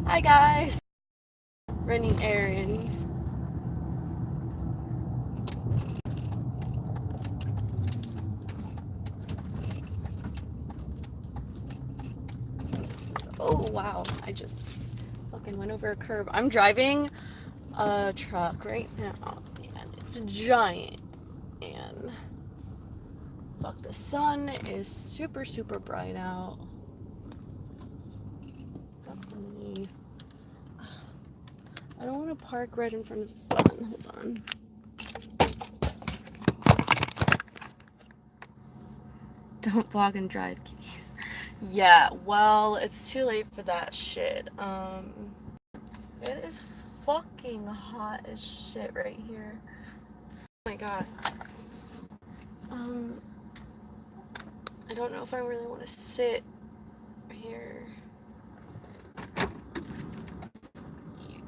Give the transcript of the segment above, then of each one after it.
Hi guys! Running errands. Oh wow, I just fucking went over a curb. I'm driving a truck right now and it's giant and fuck, the sun is super super bright out. Fuck me. I don't want to park right in front of the sun. Hold on. Don't vlog and drive, kitties. Yeah, well, it's too late for that shit. It is fucking hot as shit right here. Oh my god. Um, I don't know if I really want to sit here.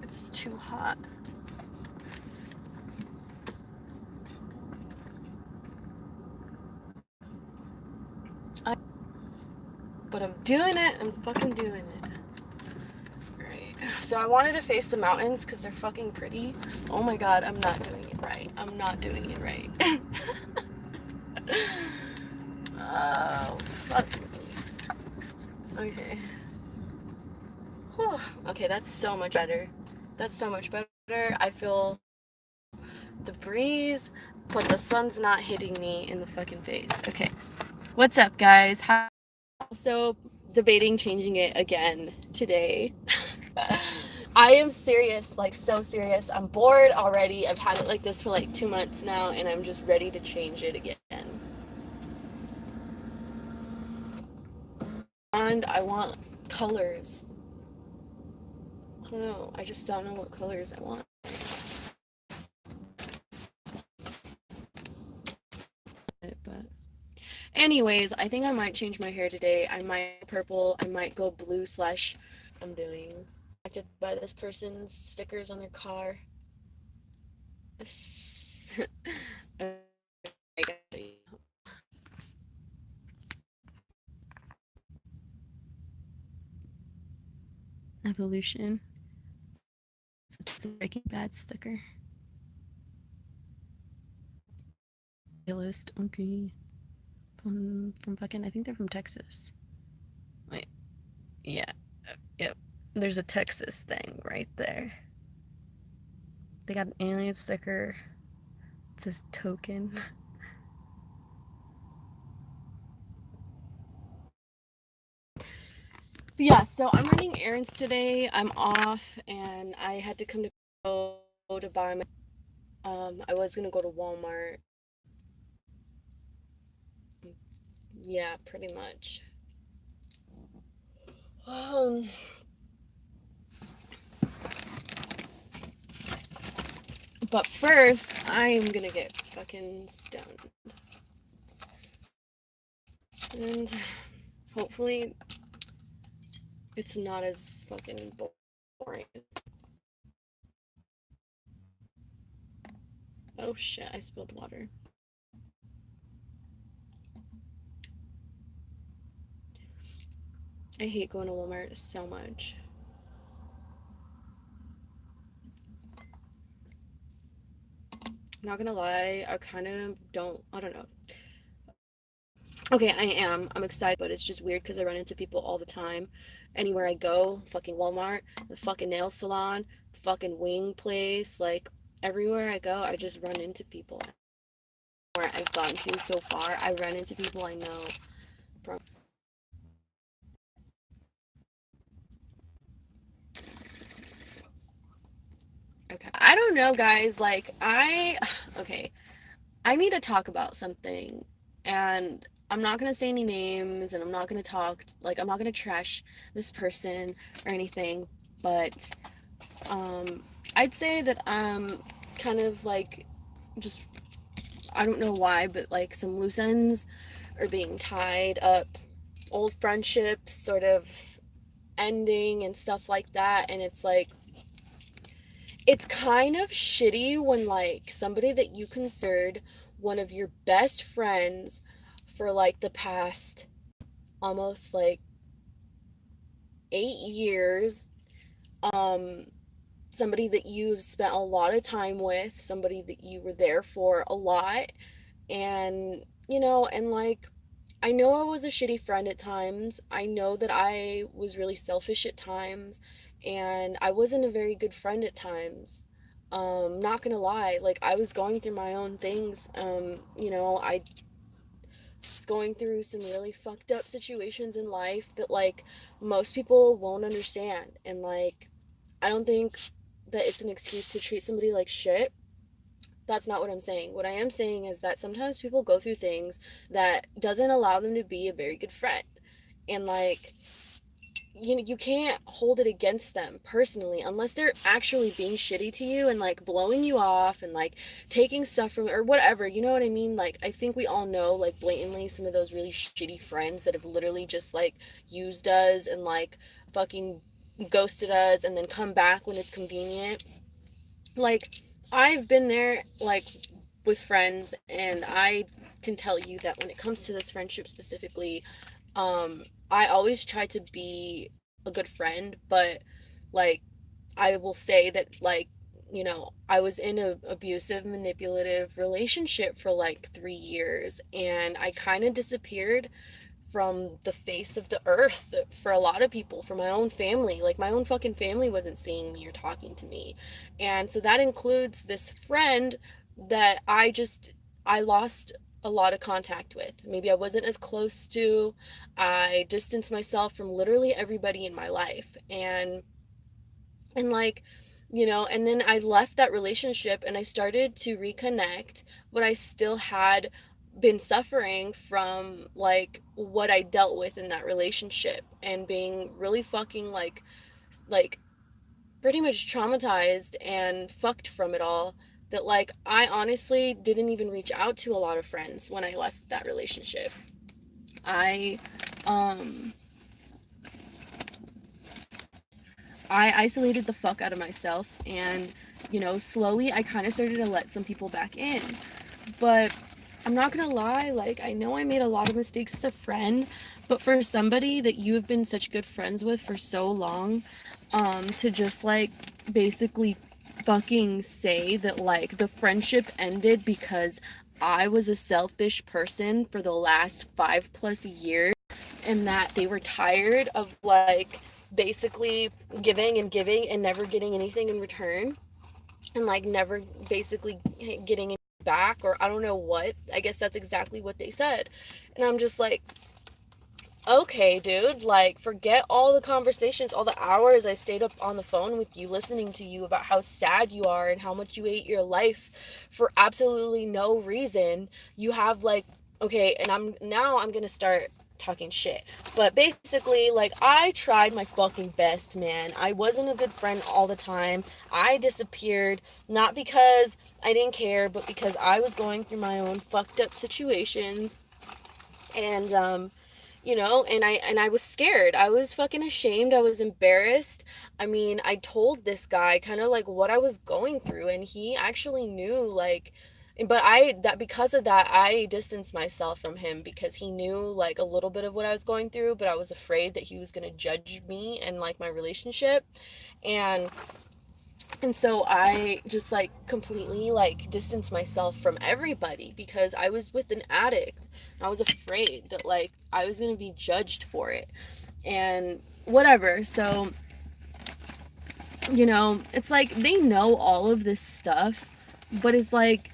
It's too hot. But I'm doing it. I'm fucking doing it. Alright. So I wanted to face the mountains because they're fucking pretty. Oh my god, I'm not doing it right. I'm not doing it right. Oh, fuck me. Okay. Whew. Okay, that's so much better. That's so much better. I feel the breeze, but the sun's not hitting me in the fucking face. Okay. What's up, guys? Also debating changing it again today. I am serious, like so serious. I'm bored already. I've had it like this for like 2 months now, and I'm just ready to change it again. And I want colors. I don't know. I just don't know what colors I want. But anyways, I think I might change my hair today. I might purple. I might go blue slash. I'm doing affected by this person's stickers on their car. Evolution. It's a Breaking Bad sticker. List. Okay. From fucking. I think they're from Texas. Wait. Yeah. Yep. There's a Texas thing right there. They got an alien sticker. It says token. But yeah, so I'm running errands today. I'm off, and I had to come to buy my. I was gonna go to Walmart. Yeah, pretty much. Um, but first, I'm gonna get fucking stoned, and hopefully, it's not as fucking boring. Oh shit! I spilled water. I hate going to Walmart so much. I'm not gonna lie, I kind of don't. I don't know. Okay, I am. I'm excited, but it's just weird because I run into people all the time. Anywhere I go, fucking Walmart, the fucking nail salon, the fucking wing place, like everywhere I go, I just run into people. Where I've gone to so far, I run into people I know from. Okay. I don't know, guys. Okay, I need to talk about something, and I'm not gonna say any names, and I'm not gonna I'm not gonna trash this person or anything, but I'd say that I'm kind of like just I don't know why, but like some loose ends are being tied up, old friendships sort of ending and stuff like that, and it's like it's kind of shitty when like somebody that you considered one of your best friends for like the past almost like 8 years um somebody that you've spent a lot of time with, somebody that you were there for a lot. And, and like, I know I was a shitty friend at times. I know that I was really selfish at times, and I wasn't a very good friend at times. Not gonna lie, like, I was going through my own things. I was going through some really fucked up situations in life that, like, most people won't understand. And, like, I don't think that it's an excuse to treat somebody like shit. That's not what I'm saying. What I am saying is that sometimes people go through things that doesn't allow them to be a very good friend. And, like, you can't hold it against them personally unless they're actually being shitty to you and, like, blowing you off and, like, taking stuff from, or whatever, you know what I mean? Like, I think we all know, like, blatantly some of those really shitty friends that have literally just, like, used us and, like, fucking ghosted us and then come back when it's convenient. Like, I've been there, like, with friends, and I can tell you that when it comes to this friendship specifically, I always try to be a good friend. But, like, I will say that, like, I was in a abusive, manipulative relationship for like 3 years, and I kind of disappeared from the face of the earth for a lot of people, for my own family. Like, my own fucking family wasn't seeing me or talking to me. And so that includes this friend that I lost a lot of contact with. Maybe I wasn't as close to. I distanced myself from literally everybody in my life. And like, and then I left that relationship and I started to reconnect, but I still had been suffering from, like, what I dealt with in that relationship, and being really fucking, like pretty much traumatized and fucked from it all, that, like, I honestly didn't even reach out to a lot of friends when I left that relationship. I um I isolated the fuck out of myself, and, slowly I kind of started to let some people back in. But I'm not gonna lie, like, I know I made a lot of mistakes as a friend, but for somebody that you have been such good friends with for so long, to just, like, basically fucking say that, like, the friendship ended because I was a selfish person for the last 5+ years, and that they were tired of, like, basically giving and giving and never getting anything in return, and, like, never basically getting it back, or I don't know what. I guess that's exactly what they said. And I'm just like, okay, dude, like, forget all the conversations, all the hours I stayed up on the phone with you, listening to you about how sad you are and how much you hate your life for absolutely no reason. You have, like, okay, and I'm gonna start talking shit. But basically, like, I tried my fucking best, man. I wasn't a good friend all the time. I disappeared, not because I didn't care, but because I was going through my own fucked up situations. And and I was scared. I was fucking ashamed. I was embarrassed. I mean, I told this guy kind of like what I was going through, and he actually knew, like, but because of that, I distanced myself from him, because he knew, like, a little bit of what I was going through, but I was afraid that he was going to judge me and, like, my relationship. And so I just, like, completely, like, distanced myself from everybody, because I was with an addict. I was afraid that, like, I was going to be judged for it and whatever. So, it's like they know all of this stuff, but it's like,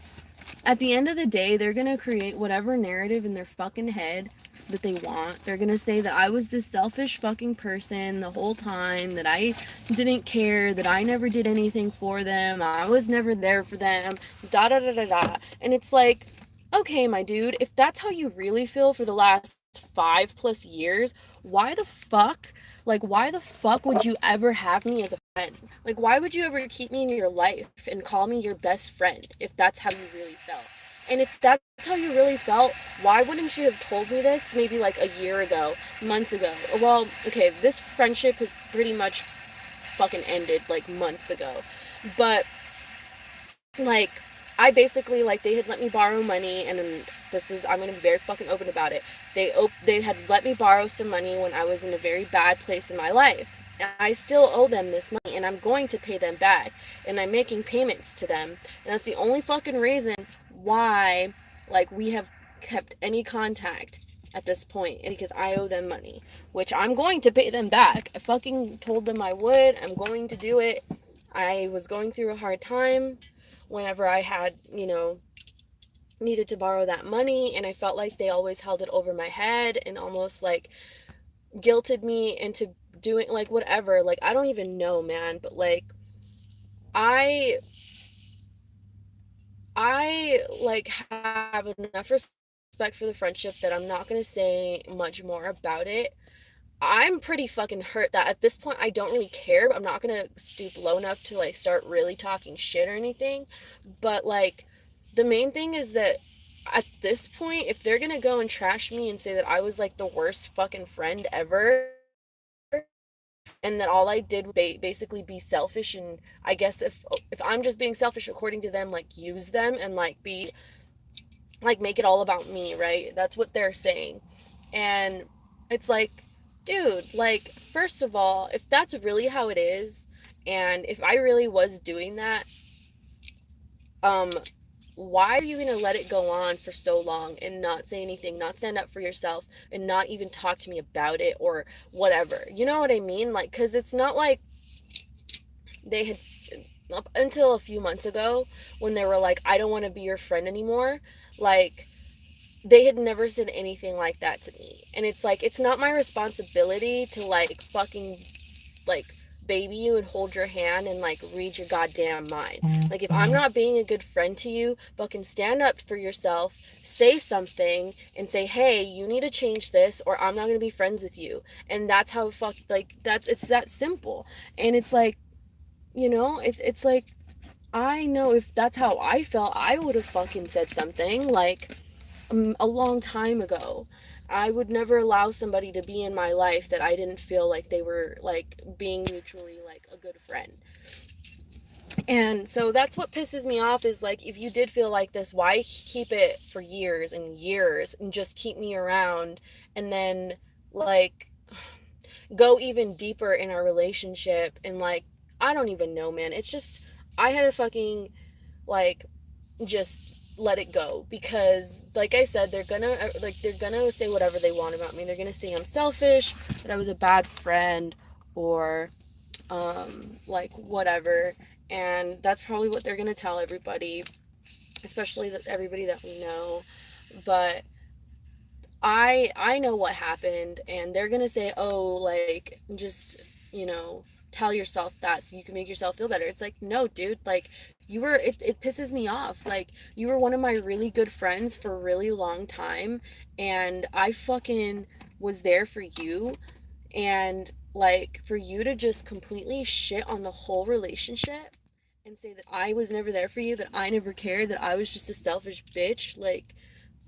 at the end of the day, they're gonna create whatever narrative in their fucking head that they want. They're gonna say that I was this selfish fucking person the whole time, that I didn't care, that I never did anything for them, I was never there for them, da da da da da. And it's like, okay, my dude, if that's how you really feel for the last 5+ years, why the fuck, why the fuck would you ever have me as a friend? Like, why would you ever keep me in your life and call me your best friend if that's how you really felt? And if that's how you really felt, why wouldn't you have told me this maybe like a year ago, months ago? Well, okay, this friendship has pretty much fucking ended like months ago. But, like, I basically, like, they had let me borrow money, and I'm gonna be very fucking open about it. They had let me borrow some money when I was in a very bad place in my life. I still owe them this money, and I'm going to pay them back, and I'm making payments to them, and that's the only fucking reason why, like, we have kept any contact at this point, and because I owe them money, which I'm going to pay them back. I fucking told them I would. I'm going to do it. I was going through a hard time whenever I had, needed to borrow that money, and I felt like they always held it over my head and almost like guilted me into doing like whatever. Like, I don't even know, man, but like I like have enough respect for the friendship that I'm not going to say much more about it. I'm pretty fucking hurt that at this point I don't really care, but I'm not gonna stoop low enough to like start really talking shit or anything. But like the main thing is that at this point, if they're gonna go and trash me and say that I was like the worst fucking friend ever, and that all I did was basically be selfish, and I guess if I'm just being selfish according to them, like use them and like be like make it all about me, right? That's what they're saying. And it's like, dude, like, first of all, if that's really how it is, and if I really was doing that, um, why are you gonna let it go on for so long and not say anything, not stand up for yourself, and not even talk to me about it or whatever? You know what I mean? Like, because it's not like they had, up until a few months ago, when they were like, I don't want to be your friend anymore, like, they had never said anything like that to me. And it's like, it's not my responsibility to like fucking like baby you and hold your hand and like read your goddamn mind. Like, if I'm not being a good friend to you, fucking stand up for yourself, say something, and say, hey, you need to change this or I'm not gonna be friends with you. And that's how like it's that simple. And it's like, it's like, I know if that's how I felt, I would have fucking said something like a long time ago. I would never allow somebody to be in my life that I didn't feel like they were like being mutually like a good friend. And so that's what pisses me off is like, if you did feel like this, why keep it for years and years and just keep me around and then like go even deeper in our relationship and like, I don't even know, man. It's just, I had to fucking like just let it go, because like I said, they're gonna say whatever they want about me. They're gonna say I'm selfish, that I was a bad friend, or like whatever. And that's probably what they're gonna tell everybody, especially everybody that we know. But I know what happened, and they're gonna say, oh, like, just, tell yourself that so you can make yourself feel better. It's like, no, dude, like, it pisses me off. Like, you were one of my really good friends for a really long time, and I fucking was there for you, and like, for you to just completely shit on the whole relationship and say that I was never there for you, that I never cared, that I was just a selfish bitch, like,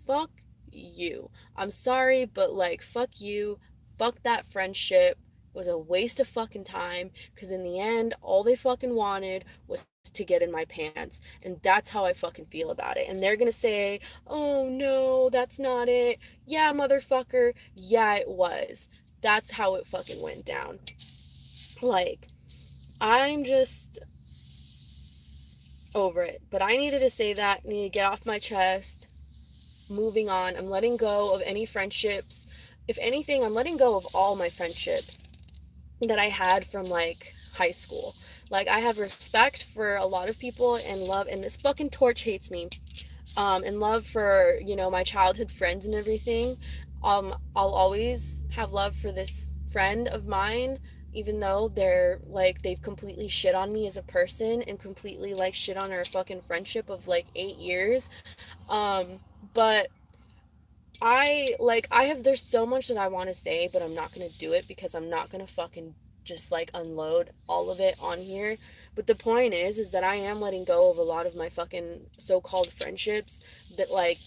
fuck you. I'm sorry, but like, fuck you. Fuck that friendship. It was a waste of fucking time, because in the end, all they fucking wanted was to get in my pants. And that's how I fucking feel about it. And they're gonna say, oh no, that's not it. Yeah, motherfucker. Yeah, it was. That's how it fucking went down. Like, I'm just over it. But I needed to say that. I need to get off my chest. Moving on. I'm letting go of any friendships. If anything, I'm letting go of all my friendships that I had from like high school. Like, I have respect for a lot of people and love, and this fucking torch hates me. And love for, my childhood friends and everything. I'll always have love for this friend of mine, even though they've completely shit on me as a person and completely like shit on our fucking friendship of like 8 years. But I have, there's so much that I want to say, but I'm not going to do it because I'm not going to fucking just like unload all of it on here. But the point is that I am letting go of a lot of my fucking so-called friendships that like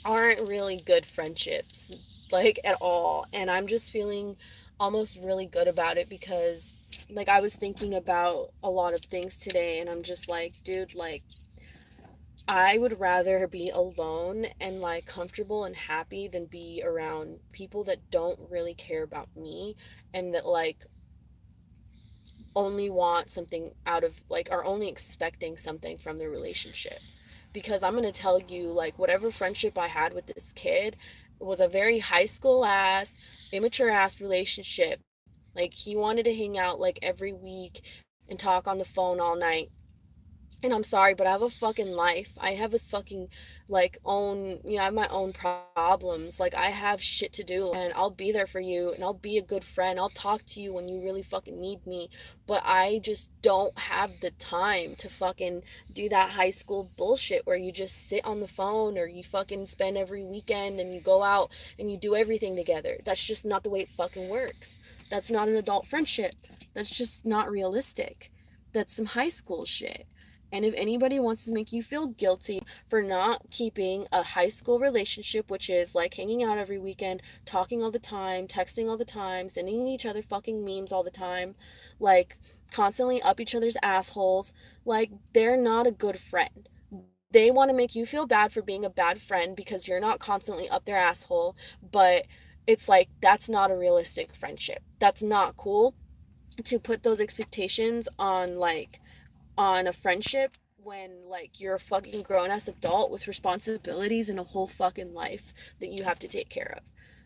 aren't really good friendships, like at all. And I'm just feeling almost really good about it, because like I was thinking about a lot of things today, and I'm just like, dude, like, I would rather be alone and like comfortable and happy than be around people that don't really care about me and that like only want something out of like are only expecting something from the relationship. Because I'm going to tell you, like, whatever friendship I had with this kid was a very high school ass, immature ass relationship. Like, he wanted to hang out like every week and talk on the phone all night. And I'm sorry, but I have a fucking life. I have a fucking, like, own, I have my own problems. Like, I have shit to do, and I'll be there for you, and I'll be a good friend. I'll talk to you when you really fucking need me. But I just don't have the time to fucking do that high school bullshit where you just sit on the phone or you fucking spend every weekend and you go out and you do everything together. That's just not the way it fucking works. That's not an adult friendship. That's just not realistic. That's some high school shit. And if anybody wants to make you feel guilty for not keeping a high school relationship, which is like hanging out every weekend, talking all the time, texting all the time, sending each other fucking memes all the time, like constantly up each other's assholes, like they're not a good friend. They want to make you feel bad for being a bad friend because you're not constantly up their asshole, but it's like that's not a realistic friendship. That's not cool to put those expectations on a friendship when like you're a fucking grown ass adult with responsibilities and a whole fucking life that you have to take care of.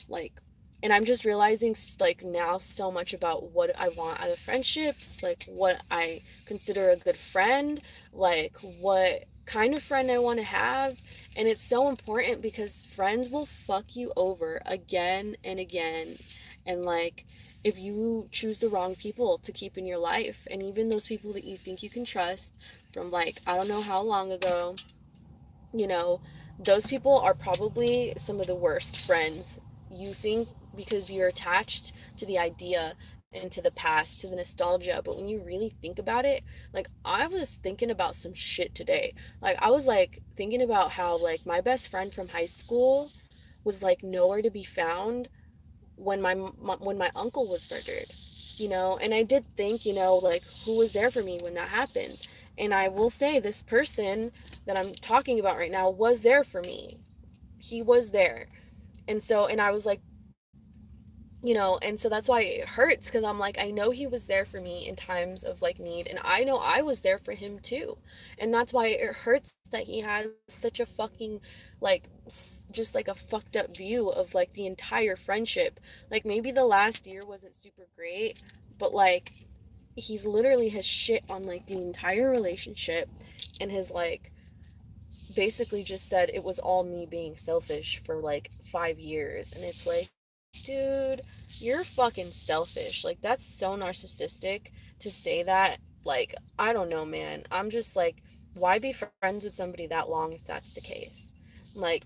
Like, and I'm just realizing like now so much about what I want out of friendships, like what I consider a good friend, like what kind of friend I want to have. And it's so important because friends will fuck you over again and again. And like if you choose the wrong people to keep in your life, and even those people that you think you can trust from like I don't know how long ago, you know, those people are probably some of the worst friends. You think because you're attached to the idea and to the past, to the nostalgia, but when you really think about it, like I was thinking about some shit today. Like I was like thinking about how like my best friend from high school was like nowhere to be found when my uncle was murdered, and I did think, like who was there for me when that happened. And I will say this person that I'm talking about right now was there for me. He was there. And I was like, and so that's why it hurts because I'm like, I know he was there for me in times of like need, and I know I was there for him too. And that's why it hurts that he has such a fucking, like, just like a fucked up view of like the entire friendship. Like, maybe the last year wasn't super great, but like, he's literally has shit on like the entire relationship and has like basically just said it was all me being selfish for like 5 years. And it's like, dude, you're fucking selfish. Like, that's so narcissistic to say that. Like, I don't know, man. I'm just like, why be friends with somebody that long if that's the case? Like,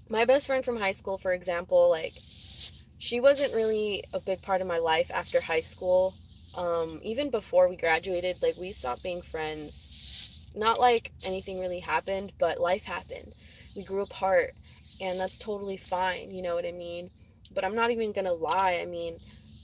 my best friend from high school, for example, like, she wasn't really a big part of my life after high school. Even before we graduated, like, we stopped being friends. Not like anything really happened, but life happened. We grew apart, and that's totally fine, you know what I mean? But I'm not even gonna lie. I mean,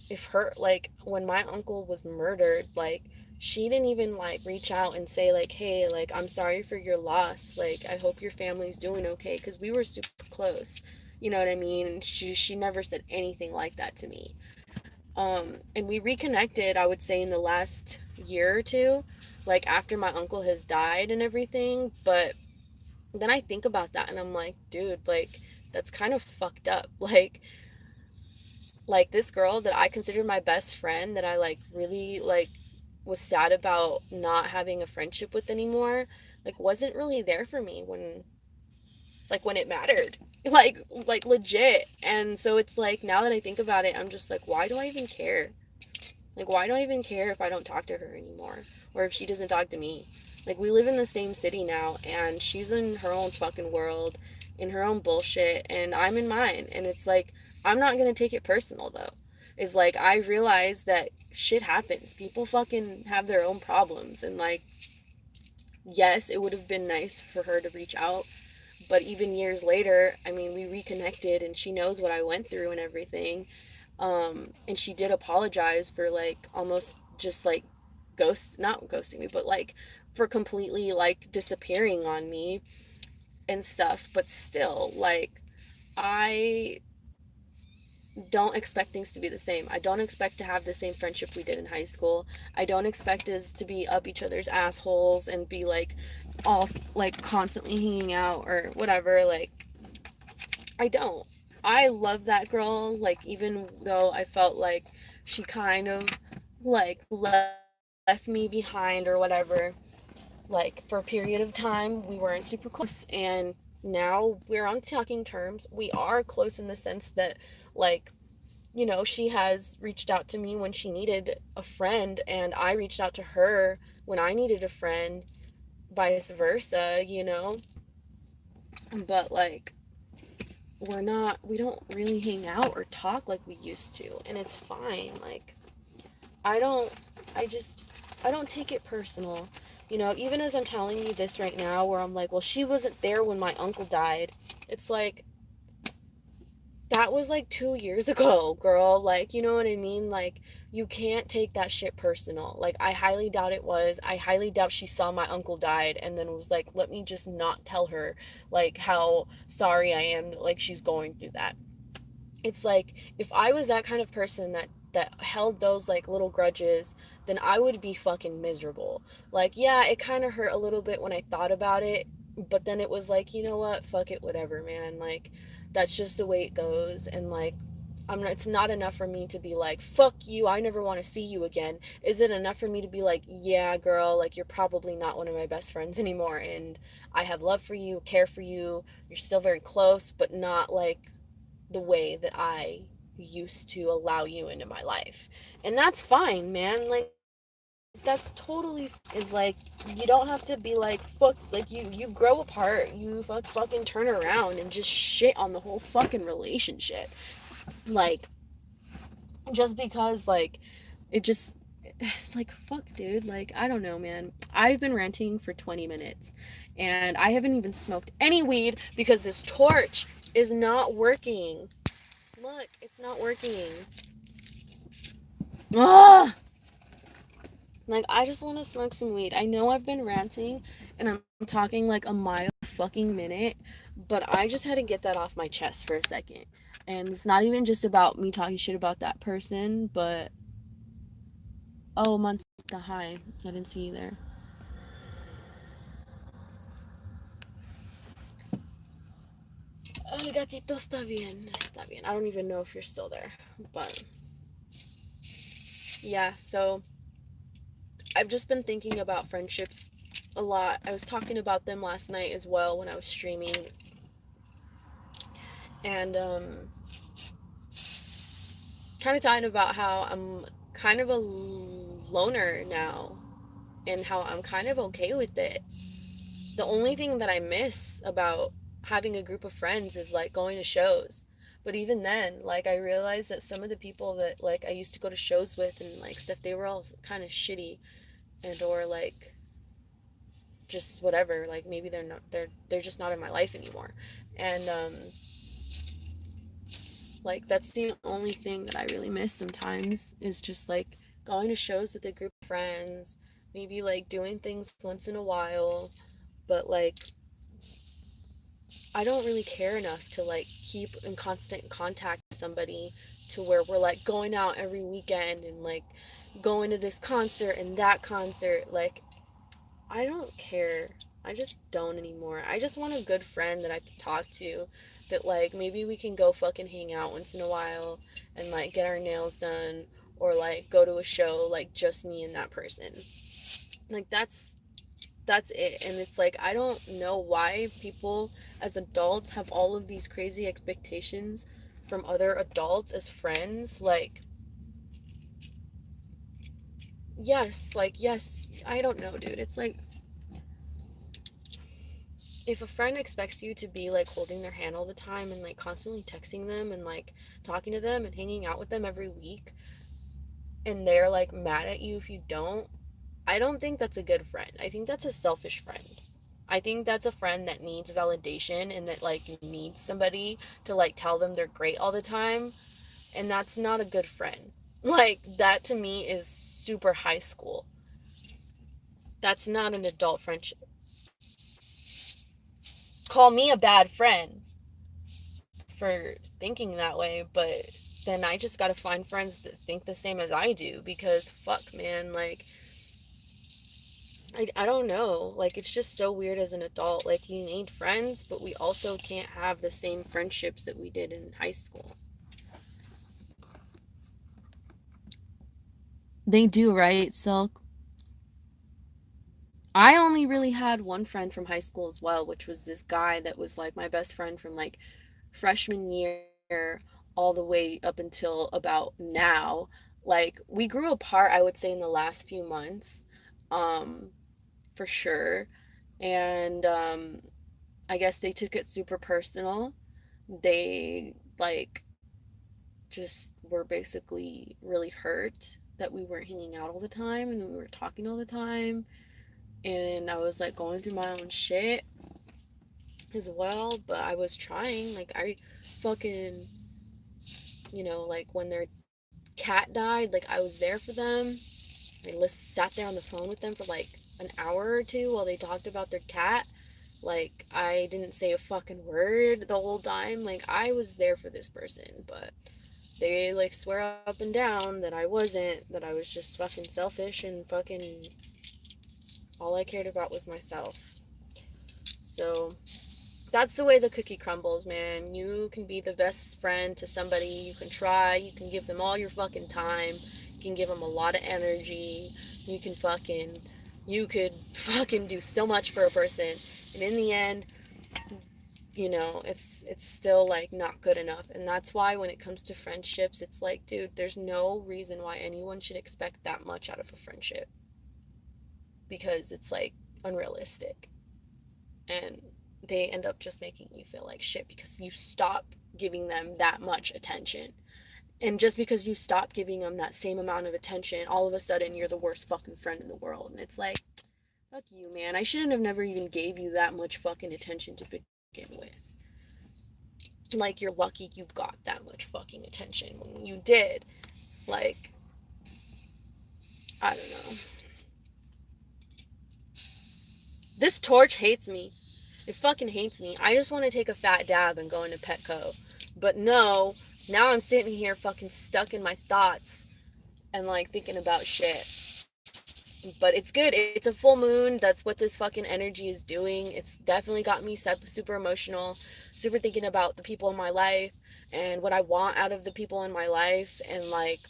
if her, like, when my uncle was murdered, like, she didn't even like reach out and say like, hey, like, I'm sorry for your loss, like I hope your family's doing okay, because we were super close, you know what I mean? And she never said anything like that to me. And we reconnected, I would say, in the last year or two, like after my uncle has died and everything. But then I think about that and I'm like, dude, like, that's kind of fucked up. Like this girl that I considered my best friend, that I like really like was sad about not having a friendship with anymore, like wasn't really there for me when it mattered. Like legit. And so it's like now that I think about it, I'm just like, why do I even care? Like, why do I even care if I don't talk to her anymore? Or if she doesn't talk to me? Like, we live in the same city now, and she's in her own fucking world, in her own bullshit, and I'm in mine. And it's like, I'm not gonna take it personal, though. It's like, I realize that shit happens. People fucking have their own problems. And, like, yes, it would have been nice for her to reach out. But even years later, I mean, we reconnected, and she knows what I went through and everything. And she did apologize for like almost just like not ghosting me, but like for completely like disappearing on me and stuff. But still, like, I don't expect things to be the same. I don't expect to have the same friendship we did in high school. I don't expect us to be up each other's assholes and be like all like constantly hanging out or whatever. Like, I don't. I love that girl, like, even though I felt like she kind of like left me behind or whatever. Like, for a period of time, we weren't super close, and now we're on talking terms. We are close in the sense that, like, she has reached out to me when she needed a friend, and I reached out to her when I needed a friend, vice versa. But, like, we don't really hang out or talk like we used to, and it's fine. Like, I don't, I just, I don't take it personal. Even as I'm telling you this right now, where I'm like, well, she wasn't there when my uncle died. It's like, that was like 2 years ago, girl. Like, you know what I mean? Like, you can't take that shit personal. Like, I highly doubt it was. I highly doubt she saw my uncle died and then was like, let me just not tell her, like, how sorry I am that, like, she's going through that. It's like, if I was that kind of person that held those like little grudges, then I would be fucking miserable. Like, yeah, it kind of hurt a little bit when I thought about it, but then it was like, you know what, fuck it, whatever, man. Like, that's just the way it goes. And like, it's not enough for me to be like, fuck you, I never want to see you again. Is it enough for me to be like, yeah, girl, like, you're probably not one of my best friends anymore, and I have love for you, care for you, you're still very close, but not like the way that I used to allow you into my life. And that's fine, man. Like, that's totally is like, you don't have to be like, fuck, like, you grow apart, you fucking turn around and just shit on the whole fucking relationship. Like, just because, like, it just it's like, fuck, dude. Like, I don't know, man. I've been ranting for 20 minutes and I haven't even smoked any weed because this torch is not working. Look, it's not working. Ugh! Like, I just want to smoke some weed. I know I've been ranting and I'm talking like a mile fucking minute, but I just had to get that off my chest for a second. And it's not even just about me talking shit about that person, but oh, the hi. I didn't see you there. El gatito está bien. Está bien. I don't even know if you're still there. But yeah, so I've just been thinking about friendships a lot. I was talking about them last night as well when I was streaming. And kind of talking about how I'm kind of a loner now and how I'm kind of okay with it. The only thing that I miss about having a group of friends is like going to shows. But even then, like, I realized that some of the people that like I used to go to shows with and like stuff, they were all kind of shitty, and or like just whatever. Like, maybe they're just not in my life anymore. And like, that's the only thing that I really miss sometimes, is just like going to shows with a group of friends, maybe like doing things once in a while, but like, I don't really care enough to like keep in constant contact with somebody to where we're like going out every weekend and like going to this concert and that concert. Like, I don't care. I just don't anymore. I just want a good friend that I can talk to, that like maybe we can go fucking hang out once in a while and like get our nails done, or like go to a show, like just me and that person. Like, that's it. And it's like, I don't know why people as adults have all of these crazy expectations from other adults as friends. Like, yes, like, yes, I don't know, dude. It's like, if a friend expects you to be like holding their hand all the time and like constantly texting them and like talking to them and hanging out with them every week, and they're like mad at you if you don't, I don't think that's a good friend. I think that's a selfish friend. I think that's a friend that needs validation and that like needs somebody to like tell them they're great all the time, and that's not a good friend. Like, that to me is super high school. That's not an adult friendship. Call me a bad friend for thinking that way, but then I just gotta find friends that think the same as I do because fuck, man, like, I don't know. Like, it's just so weird as an adult. Like, we need friends, but we also can't have the same friendships that we did in high school. They do, right, Silk? I only really had one friend from high school as well, which was this guy that was like my best friend from like freshman year all the way up until about now. Like we grew apart, I would say, in the last few months, um, for sure. And I guess they took it super personal. They like just were basically really hurt that we weren't hanging out all the time and we were talking all the time. And I was like going through my own shit as well, but I was trying. Like, I fucking, like when their cat died, like, I was there for them. Sat there on the phone with them for like an hour or two while they talked about their cat. Like, I didn't say a fucking word the whole time. Like, I was there for this person, but they like swear up and down that I wasn't, that I was just fucking selfish and fucking all I cared about was myself. So, that's the way the cookie crumbles, man. You can be the best friend to somebody. You can try. You can give them all your fucking time. You can give them a lot of energy. You can fucking, you could fucking do so much for a person. And in the end, it's still like not good enough. And that's why when it comes to friendships, it's like, dude, there's no reason why anyone should expect that much out of a friendship because it's like unrealistic. And they end up just making you feel like shit because you stop giving them that much attention. And just because you stop giving them that same amount of attention, all of a sudden you're the worst fucking friend in the world. And it's like, fuck you, man. I shouldn't have never even gave you that much fucking attention to begin with. Like, you're lucky you got that much fucking attention when you did. Like, I don't know. This torch hates me. It fucking hates me. I just want to take a fat dab and go into Petco. But no, now I'm sitting here fucking stuck in my thoughts and like thinking about shit. But it's good. It's a full moon. That's what this fucking energy is doing. It's definitely got me super emotional, super thinking about the people in my life and what I want out of the people in my life. And like,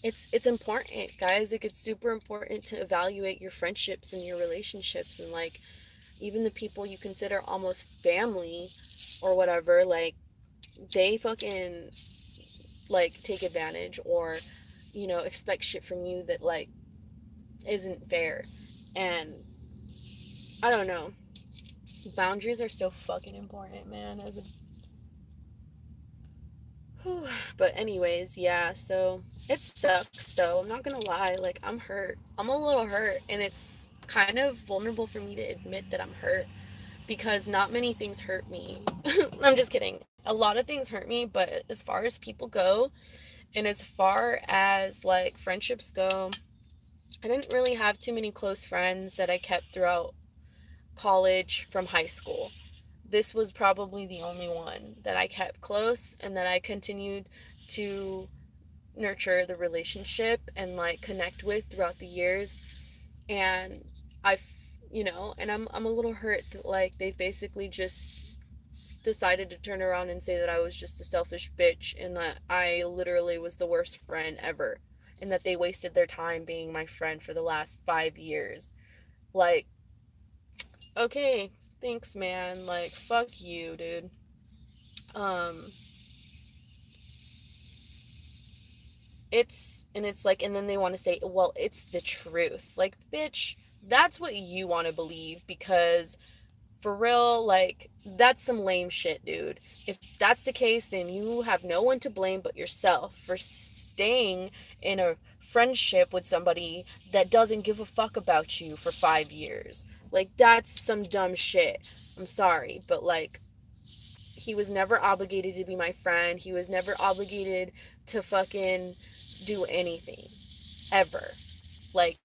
it's important, guys. Like, it's super important to evaluate your friendships and your relationships and like even the people you consider almost family or whatever, like they fucking like take advantage or expect shit from you that like isn't fair. And I don't know, boundaries are so fucking important, man, as a but anyways, yeah, so it sucks though, I'm not gonna lie, like I'm hurt, I'm a little hurt, and it's kind of vulnerable for me to admit that I'm hurt because not many things hurt me. I'm just kidding. A lot of things hurt me, but as far as people go and as far as like friendships go, I didn't really have too many close friends that I kept throughout college from high school. This was probably the only one that I kept close and that I continued to nurture the relationship and like connect with throughout the years. And I've, and I'm a little hurt that like they've basically just decided to turn around and say that I was just a selfish bitch and that I literally was the worst friend ever and that they wasted their time being my friend for the last 5 years. Like, okay, thanks, man. Like, fuck you, dude. Um, it's like, and then they want to say, well, it's the truth. Like, bitch, that's what you want to believe because for real, like, that's some lame shit, dude. If that's the case, then you have no one to blame but yourself for staying in a friendship with somebody that doesn't give a fuck about you for 5 years. Like, that's some dumb shit. I'm sorry, but like, he was never obligated to be my friend. He was never obligated to fucking do anything. Ever. Like,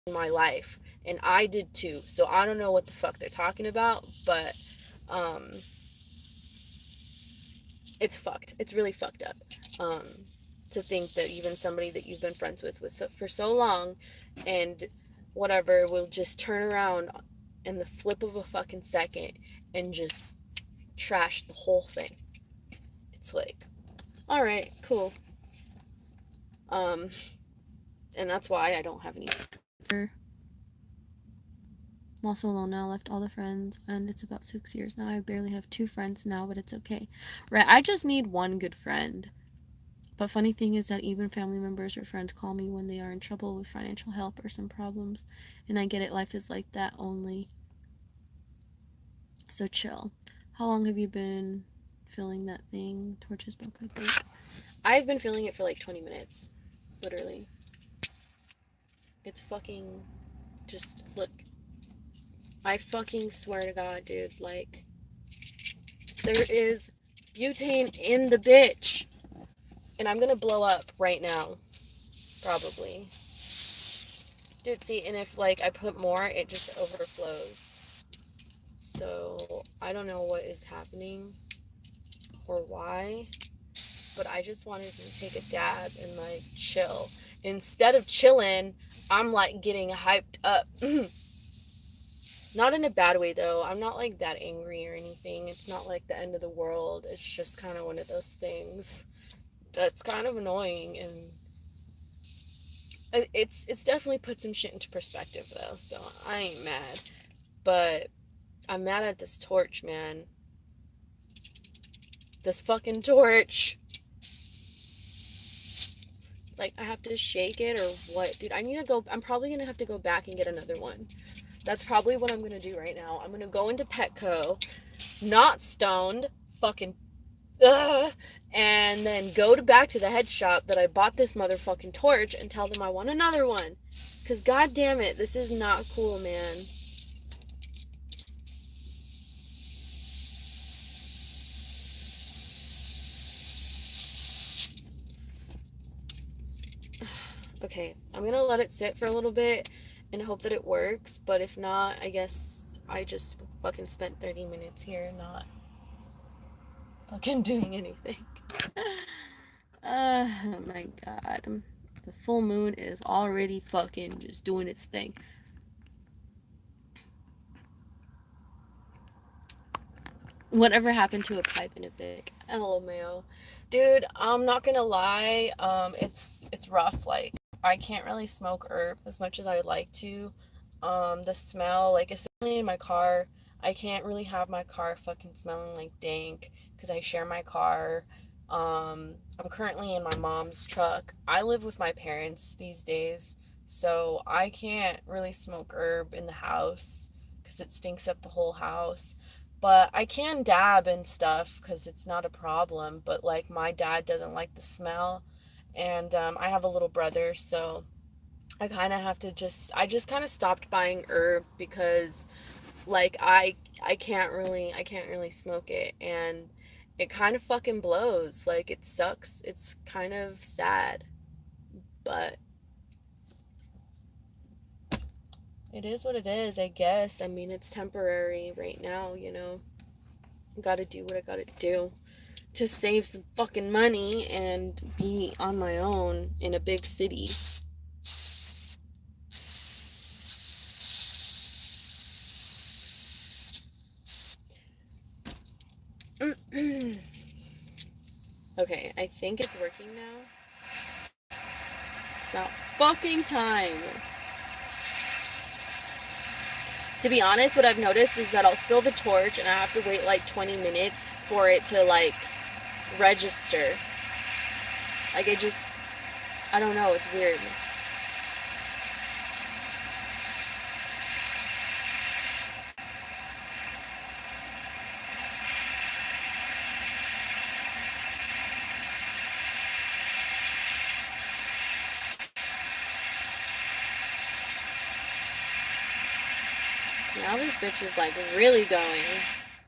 in my life, and I did too. So I don't know what the fuck they're talking about, but um it's fucked. It's really fucked up. Um to think that even somebody that you've been friends with for so long and whatever will just turn around in the flip of a fucking second and just trash the whole thing. It's like, all right, cool. Um and that's why I don't have any friends. I'm also alone now. Left all the friends, and it's about 6 years now. I barely have 2 friends now, but it's okay. Right, I just need one good friend. But funny thing is that even family members or friends call me when they are in trouble with financial help or some problems, and I get it. Life is like that only. So chill. How long have you been feeling that thing? Torches book, I think. I've been feeling it for like 20 minutes, literally. It's fucking just look. I fucking swear to God, dude. Like, there is butane in the bitch. And I'm gonna blow up right now. Probably. Dude, see, and if, like, I put more, it just overflows. So, I don't know what is happening or why. But I just wanted to take a dab and, like, chill. Instead of chilling, I'm, like, getting hyped up. Not in a bad way, though. I'm not, like, that angry or anything. It's not, like, the end of the world. It's just kind of one of those things that's kind of annoying, and it's definitely put some shit into perspective, though, so I ain't mad. But I'm mad at this torch, man. This fucking torch. Like, I have to shake it or what? Dude, I need to go. I'm probably gonna have to go back and get another one. That's probably what I'm gonna do right now. I'm gonna go into Petco, not stoned, fucking, ugh, and then go back to the head shop that I bought this motherfucking torch and tell them I want another one. Cause god damn it, this is not cool, man. Okay, I'm gonna let it sit for a little bit and hope that it works, but if not, I guess I just fucking spent 30 minutes here not fucking doing anything. Oh my god. The full moon is already fucking just doing its thing. Whatever happened to a pipe and a Vic? LMAO. Dude, I'm not gonna lie, it's rough. Like, I can't really smoke herb as much as I would like to. The smell, like, especially in my car, I can't really have my car fucking smelling like dank because I share my car. I'm currently in my mom's truck. I live with my parents these days, so I can't really smoke herb in the house because it stinks up the whole house. But I can dab and stuff because it's not a problem. But, like, my dad doesn't like the smell, and I have a little brother, so I kind of have to I just kind of stopped buying herb because, like, I can't really smoke it, and it kind of fucking blows. Like, it sucks. It's kind of sad, but it is what it is, I guess. I mean, it's temporary right now, you know. Gotta do what I gotta do to save some fucking money and be on my own in a big city. Okay, I think it's working now. It's about fucking time. To be honest, what I've noticed is that I'll fill the torch and I have to wait like 20 minutes for it to, like, register. Like, I don't know, it's weird. Now this bitch is, like, really going.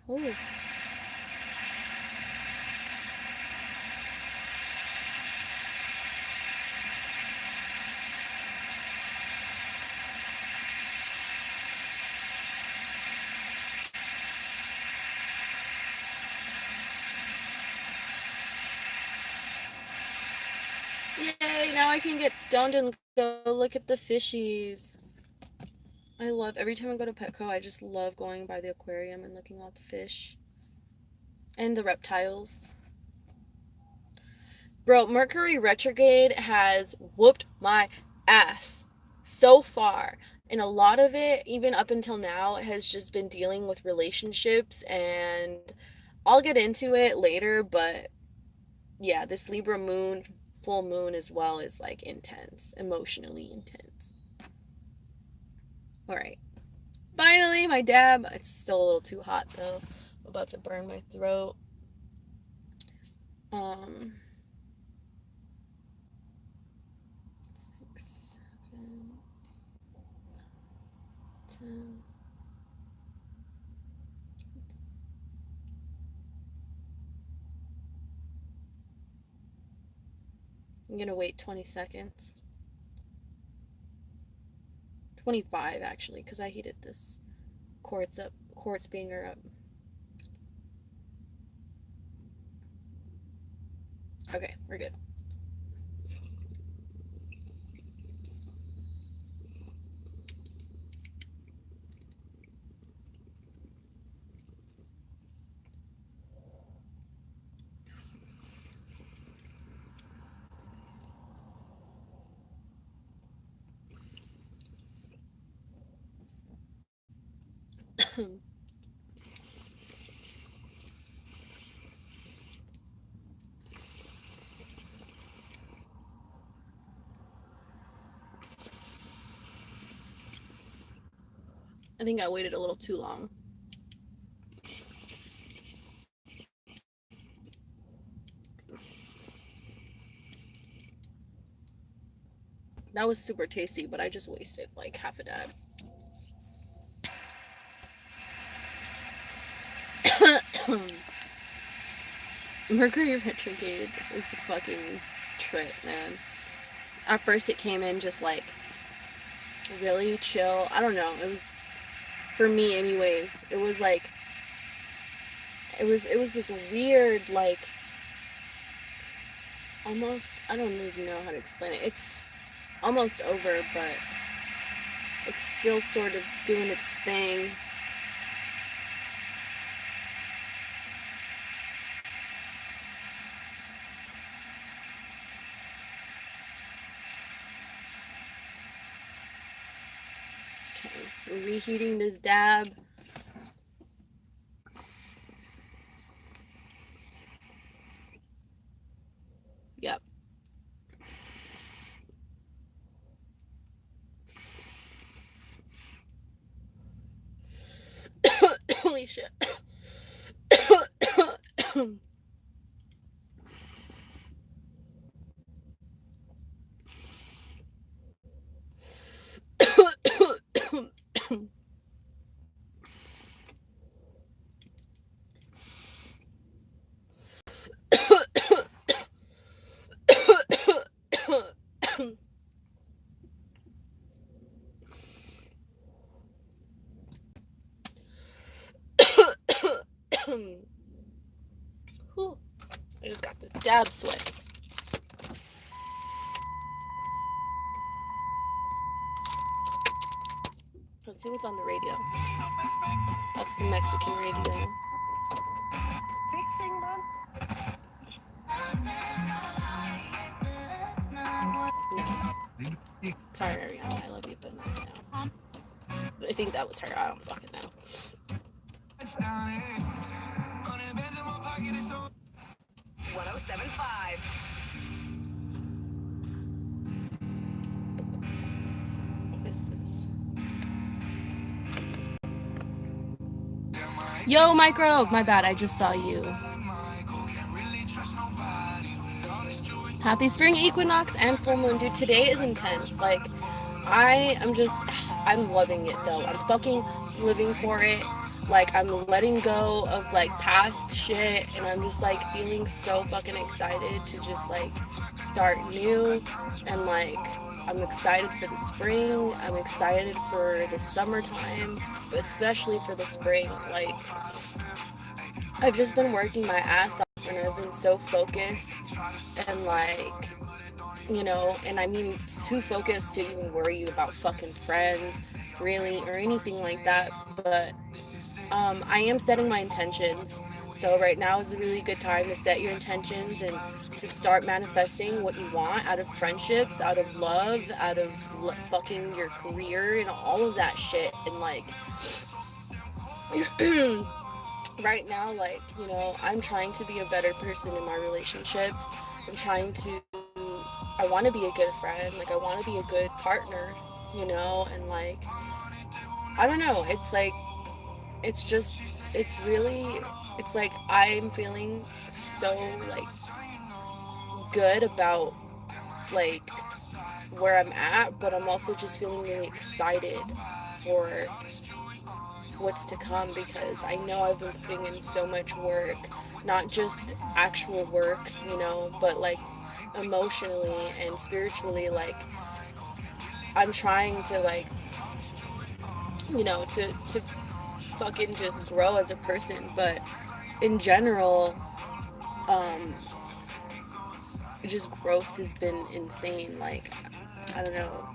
Ooh. Yay, now I can get stoned and go look at the fishies. I love, every time I go to Petco, I just love going by the aquarium and looking at the fish and the reptiles. Bro, Mercury retrograde has whooped my ass so far. And a lot of it, even up until now, has just been dealing with relationships. And I'll get into it later, but yeah, this Libra moon, full moon as well, is like intense, emotionally intense. All right. Finally, my dab. It's still a little too hot though. I'm about to burn my throat. Um, 6, 7, 10. I'm gonna wait 20 seconds. 25 actually, because I heated this quartz beanger up. Okay, we're good. I think I waited a little too long. That was super tasty, but I just wasted like half a dab. Mercury retrograde is a fucking trip, man. At first, it came in just like really chill. I don't know. It was, for me, anyways. It was like it was this weird like almost, I don't even know how to explain it. It's almost over, but it's still sort of doing its thing. Okay, we're reheating this dab. Yep. Holy shit. Whew. I just got the dab sweats. Let's see what's on the radio. That's the Mexican radio. Fixing them? No. Sorry, Ariana, I love you, but not now. I think that was her. I don't fucking know. 1075. What is this? Yo, Micro! My bad, I just saw you. Happy spring equinox and full moon. Dude, today is intense. Like, I'm loving it though. I'm fucking living for it. Like, I'm letting go of like past shit and I'm just like feeling so fucking excited to just like start new. And like, I'm excited for the spring. I'm excited for the summertime, but especially for the spring. Like, I've just been working my ass off and I've been so focused and like and I mean, too focused to even worry about fucking friends, really, or anything like that. But I am setting my intentions. So right now is a really good time to set your intentions and to start manifesting what you want out of friendships, out of love, out of fucking your career and all of that shit. And like right now, like, I'm trying to be a better person in my relationships. I'm trying to I want to be a good friend, like I want to be a good partner, and like I don't know, it's just it's really it's like I'm feeling so like good about like where I'm at, but I'm also just feeling really excited for what's to come because I know I've been putting in so much work, not just actual work, but like emotionally and spiritually. Like I'm trying to like, to fucking just grow as a person, but in general, um just growth has been insane. Like I don't know.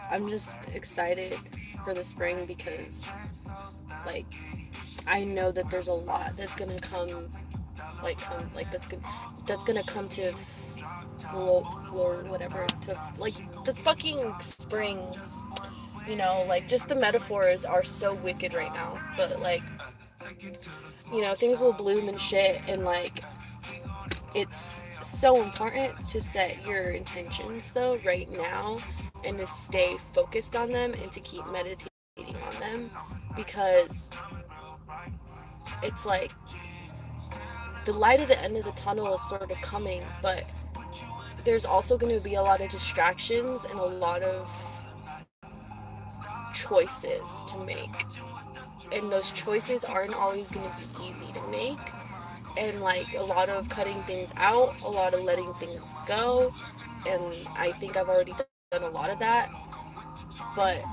I'm just excited for the spring because like I know that there's a lot that's gonna come, like that's gonna come to floor whatever to like the fucking spring. Like just the metaphors are so wicked right now, but like things will bloom and shit, and like it's so important to set your intentions though right now and to stay focused on them and to keep meditating on them because it's like the light at the end of the tunnel is sort of coming, but there's also going to be a lot of distractions and a lot of choices to make. And those choices aren't always going to be easy to make. And like a lot of cutting things out, a lot of letting things go. And I think I've already done a lot of that. But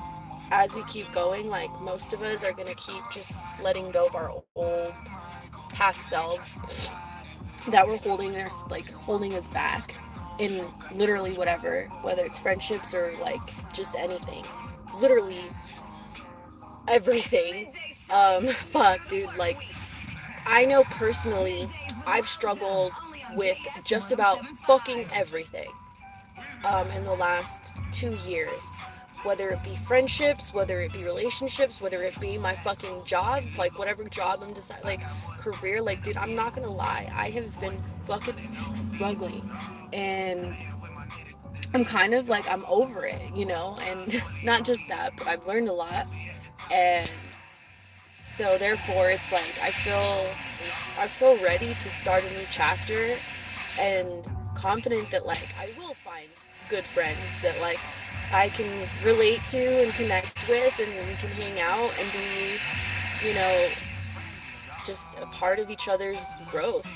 as we keep going, like most of us are going to keep just letting go of our old past selves that were holding us back in literally whatever, whether it's friendships or like just anything, literally everything. Fuck, dude, like I know personally I've struggled with just about fucking everything in the last 2 years, whether it be friendships, whether it be relationships, whether it be my fucking job, like whatever job I'm deciding, like career. Like, dude, I'm not gonna lie, I have been fucking struggling, and I'm kind of like I'm over it, and not just that, but I've learned a lot, and so therefore it's like I feel ready to start a new chapter and confident that like I will find good friends that like I can relate to and connect with, and we can hang out and be, you know, just a part of each other's growth.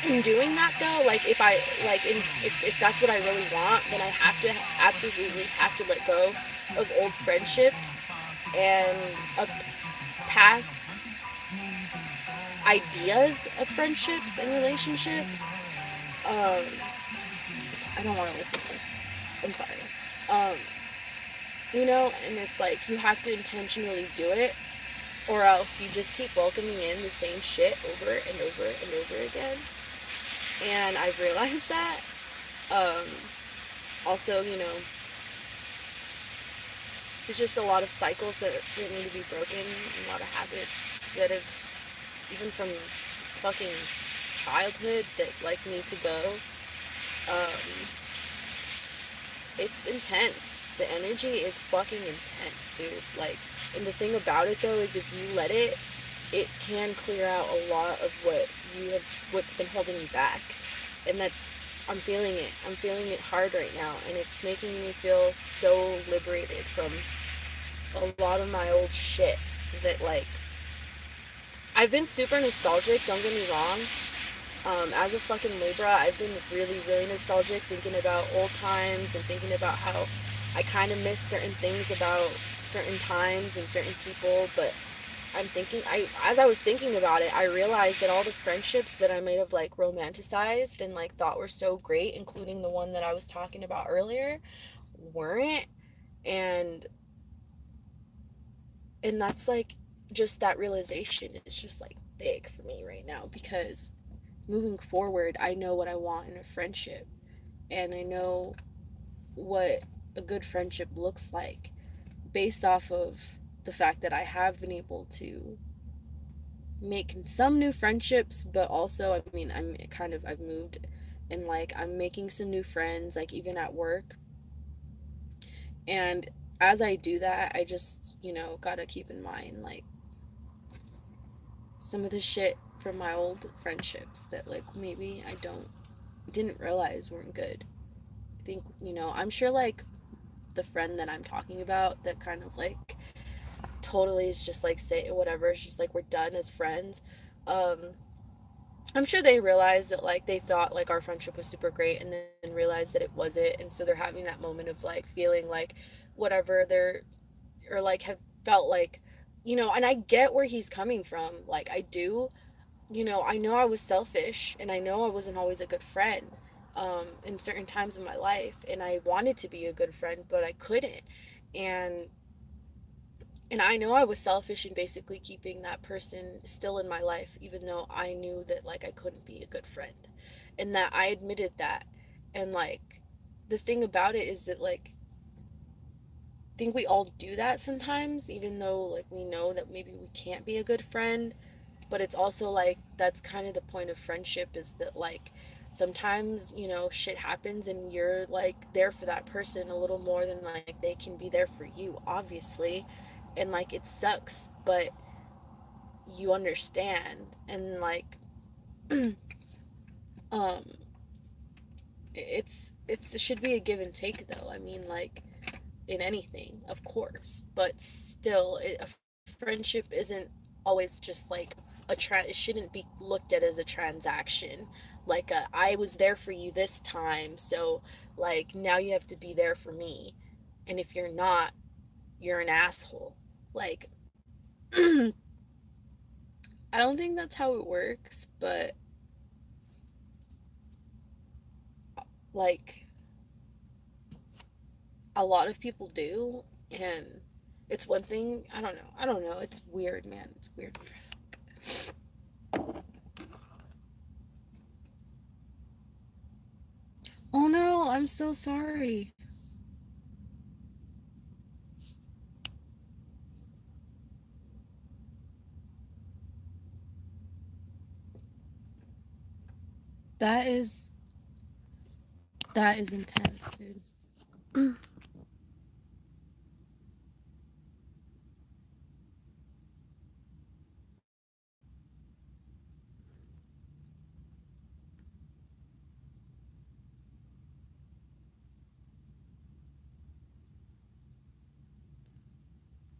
And in doing that though, like if I like if that's what I really want, then I have to absolutely have to let go of old friendships and of past ideas of friendships and relationships. Um, I don't want to listen to this. I'm sorry. Um, and it's like you have to intentionally do it, or else you just keep welcoming in the same shit over and over and over again. And I've realized that. Um, Also, there's just a lot of cycles that need to be broken, a lot of habits that have, even from fucking childhood, that like need to go. Um, it's intense. The energy is fucking intense, dude. Like, and the thing about it though is if you let it, it can clear out a lot of what's been holding you back. And I'm feeling it. I'm feeling it hard right now, and it's making me feel so liberated from a lot of my old shit that like I've been super nostalgic, don't get me wrong. As a fucking Libra, I've been really, really nostalgic, thinking about old times and thinking about how I kind of miss certain things about certain times and certain people, but I'm thinking, I as I was thinking about it, I realized that all the friendships that I might have like romanticized and like thought were so great, including the one that I was talking about earlier, weren't. And that's like, just that realization is just like big for me right now, because moving forward, I know what I want in a friendship, and I know what a good friendship looks like based off of the fact that I have been able to make some new friendships, but also, I mean, I've moved, and like I'm making some new friends, like even at work. And as I do that, I just, gotta keep in mind like some of the shit from my old friendships that like maybe I don't didn't realize weren't good. I think, I'm sure like the friend that I'm talking about that kind of like totally is just like say whatever, it's just like we're done as friends. Um I'm sure they realized that like they thought like our friendship was super great and then realized that it wasn't, and so they're having that moment of like feeling like whatever they're, or like have felt like, and I get where he's coming from. Like I do, I know I was selfish and I know I wasn't always a good friend in certain times of my life, and I wanted to be a good friend but I couldn't. And I know I was selfish in basically keeping that person still in my life, even though I knew that like I couldn't be a good friend, and that I admitted that. And like the thing about it is that like I think we all do that sometimes, even though like we know that maybe we can't be a good friend. But it's also like that's kind of the point of friendship, is that like sometimes, shit happens and you're like there for that person a little more than like they can be there for you, obviously. And like it sucks, but you understand. And like um it should be a give and take though. I mean, like in anything, of course, but still a friendship isn't always just like it shouldn't be looked at as a transaction, like I was there for you this time, so like now you have to be there for me, and if you're not, you're an asshole. Like I don't think that's how it works, but like a lot of people do. And it's one thing, I don't know, it's weird, man, it's weird. Oh no, I'm so sorry. That is that is intense, dude.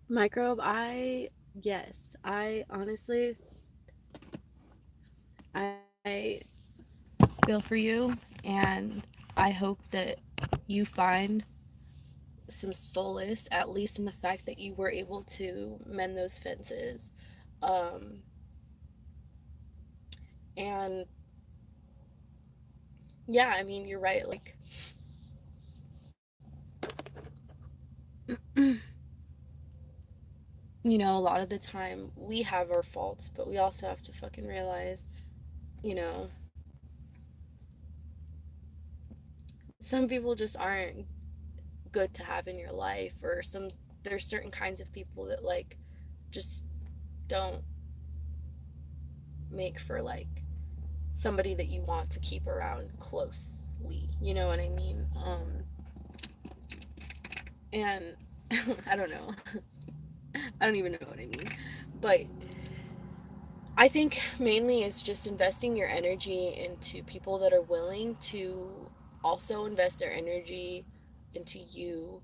Microbe, I yes, I honestly, I feel for you, and I hope that you find some solace, at least in the fact that you were able to mend those fences. Um, and yeah, I mean, you're right. Like, a lot of the time we have our faults, but we also have to fucking realize, you know, some people just aren't good to have in your life, or there's certain kinds of people that like just don't make for like somebody that you want to keep around closely. You know what I mean? And I don't know. I don't even know what I mean. But I think mainly it's just investing your energy into people that are willing to also invest their energy into you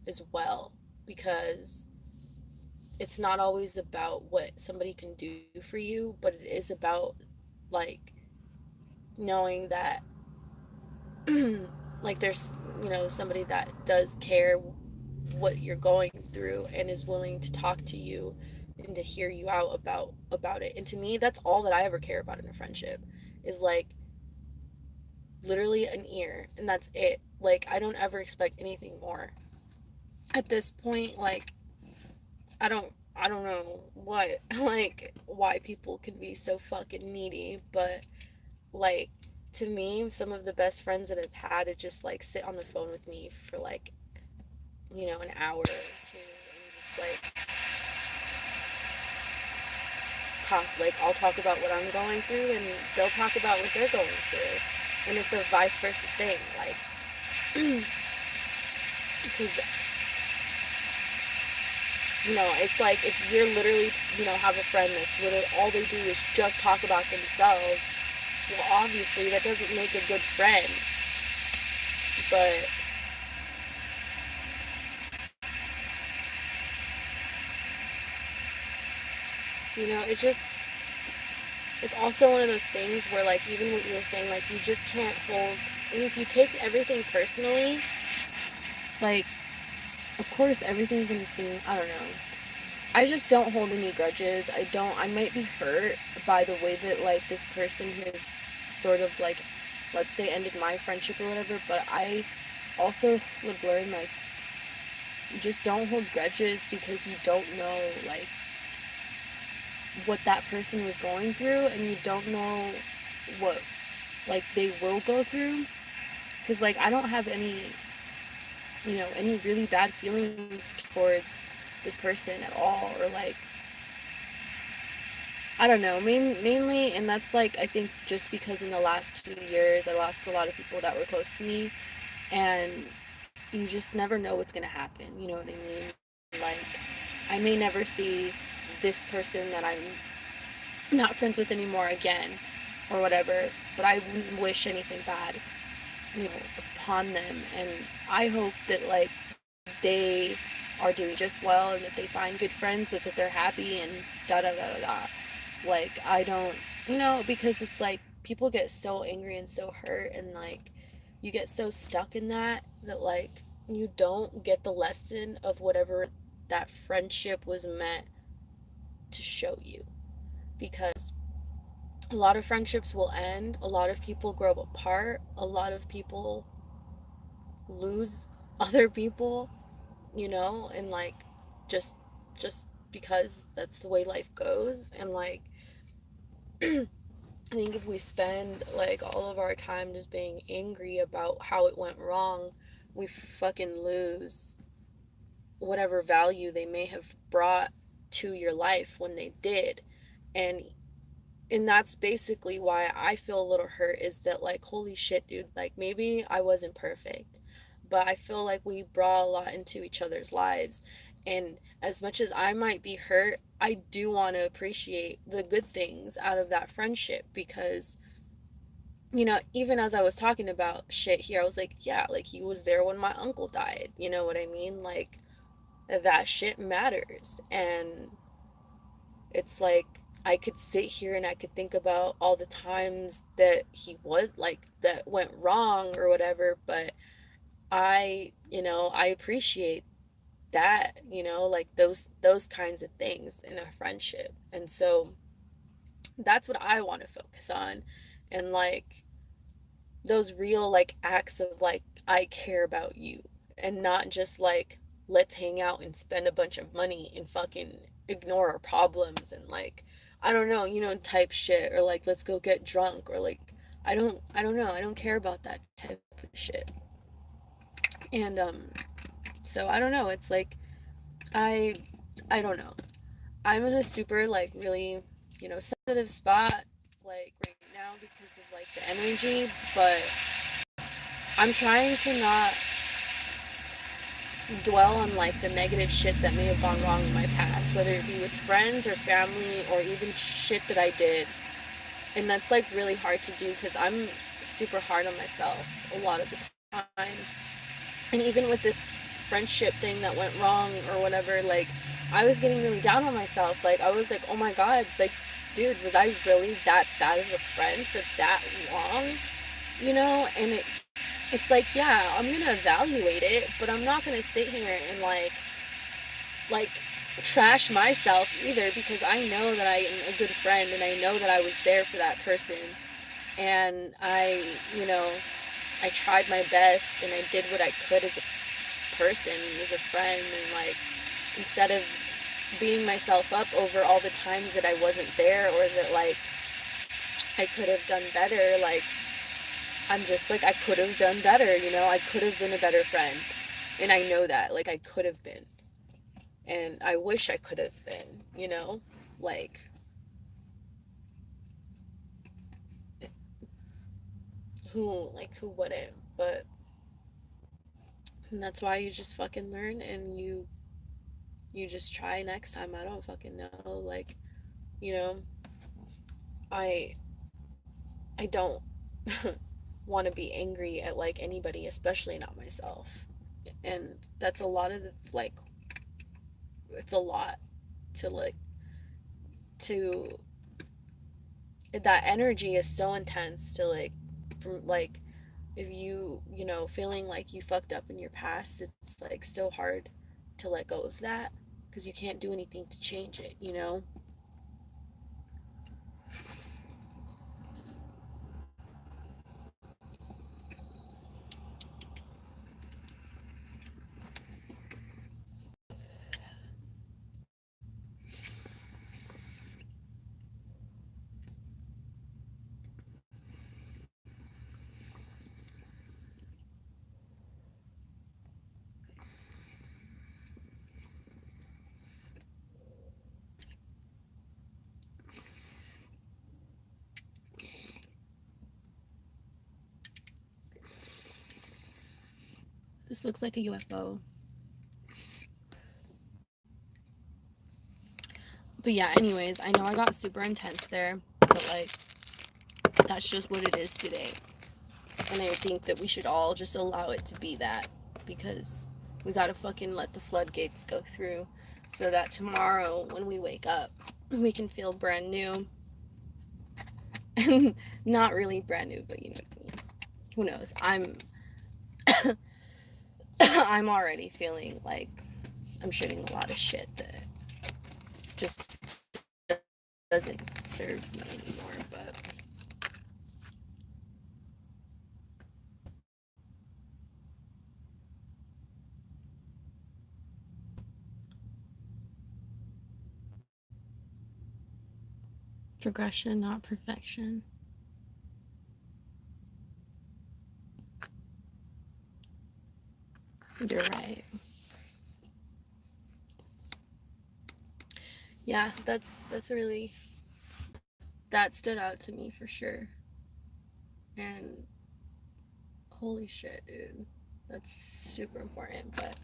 as well, because it's not always about what somebody can do for you, but it is about like knowing that like there's, somebody that does care what you're going through and is willing to talk to you and to hear you out about it. And to me, that's all that I ever care about in a friendship, is like literally an ear, and that's it. Like, I don't ever expect anything more at this point. Like, I don't know what like why people can be so fucking needy, but like, to me, some of the best friends that I've had to just like sit on the phone with me for like, an hour or two, and just like talk. Like, I'll talk about what I'm going through, and they'll talk about what they're going through, and it's a vice versa thing. Like, because it's like if you're literally, have a friend that's literally all they do is just talk about themselves. Well, obviously that doesn't make a good friend, but it's also one of those things where, like, even what you were saying, like, you just can't hold, and if you take everything personally, like, of course everything's gonna seem, I don't know. I just don't hold any grudges. I might be hurt by the way that, like, this person has sort of, like, let's say, ended my friendship or whatever, but I also would learn, like, you just don't hold grudges, because you don't know, like, what that person was going through, and you don't know what, like, they will go through. Because, like, I don't have any really bad feelings towards this person at all, or, like, I don't know, mainly, and that's, like, I think just because in the last 2 years I lost a lot of people that were close to me, and you just never know what's gonna happen, you know what I mean? Like, I may never see this person that I'm not friends with anymore again, or whatever, but I wouldn't wish anything bad, upon them, and I hope that, like, they are doing just well, and that they find good friends, and that they're happy, and da da da da da. Like, I don't, because it's like people get so angry and so hurt, and like you get so stuck in that like you don't get the lesson of whatever that friendship was meant to show you. Because a lot of friendships will end, a lot of people grow apart, a lot of people lose other people, and like just just because that's the way life goes. And like, I think if we spend like all of our time just being angry about how it went wrong, we fucking lose whatever value they may have brought to your life when they did. And that's basically why I feel a little hurt, is that, like, holy shit, dude, like, maybe I wasn't perfect, but I feel like we brought a lot into each other's lives. And as much as I might be hurt, I do want to appreciate the good things out of that friendship, because, even as I was talking about shit here, I was like, yeah, like, he was there when my uncle died. You know what I mean? Like, that shit matters. And it's like, I could sit here and I could think about all the times that he was like, that went wrong or whatever, but I appreciate that, like those kinds of things in a friendship. And so that's what I want to focus on. And like those real, like, acts of, like, I care about you, and not just like, let's hang out and spend a bunch of money and fucking ignore our problems, and like, I don't know, type shit, or like, let's go get drunk, or like, I don't know, I don't care about that type of shit. And so I don't know, it's like, I I don't know. I'm in a super, like, really, sensitive spot, like, right now, because of like the energy, but I'm trying to not dwell on like the negative shit that may have gone wrong in my past, whether it be with friends or family or even shit that I did. And that's like really hard to do, because I'm super hard on myself a lot of the time. And even with this friendship thing that went wrong or whatever, like, I was getting really down on myself. Like, I was like, oh my god, like, dude, was I really that bad of a friend for that long? And it's like, yeah, I'm gonna evaluate it, but I'm not gonna sit here and like trash myself either, because I know that I am a good friend and I know that I was there for that person, and you know, I tried my best and I did what I could as a person, as a friend, and like, instead of beating myself up over all the times that I wasn't there or that like I could have done better, like, I'm just like, I could have done better, you know? I could have been a better friend. And I know that, like, I could have been. And I wish I could have been, you know? Like, who wouldn't? But that's why you just fucking learn, and you just try next time. I don't fucking know. Like, you know, I I don't want to be angry at like anybody, especially not myself. And that's a lot of the, like, it's a lot to like to that energy is so intense to like, from like, if you know, feeling like you fucked up in your past, it's like so hard to let go of that because you can't do anything to change it, you know? This looks like a UFO. But yeah, anyways, I know I got super intense there, but like, that's just what it is today. And I think that we should all just allow it to be that, because we gotta fucking let the floodgates go through so that tomorrow when we wake up, we can feel brand new. And not really brand new, but you know what I mean. Who knows? I'm already feeling like I'm shitting a lot of shit that just doesn't serve me anymore, but progression, not perfection. You're right. Yeah, that's really, that stood out to me for sure. And holy shit, dude. That's super important, but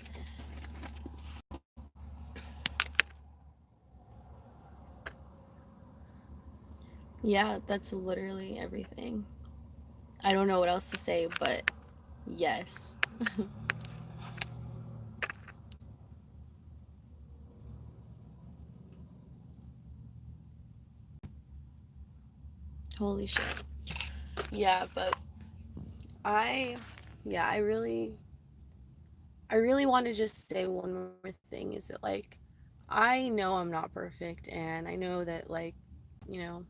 yeah, that's literally everything. I don't know what else to say, but yes. Holy shit. Yeah, but I yeah, I really want to just say one more thing, is that like, I know I'm not perfect, and I know that like, you know,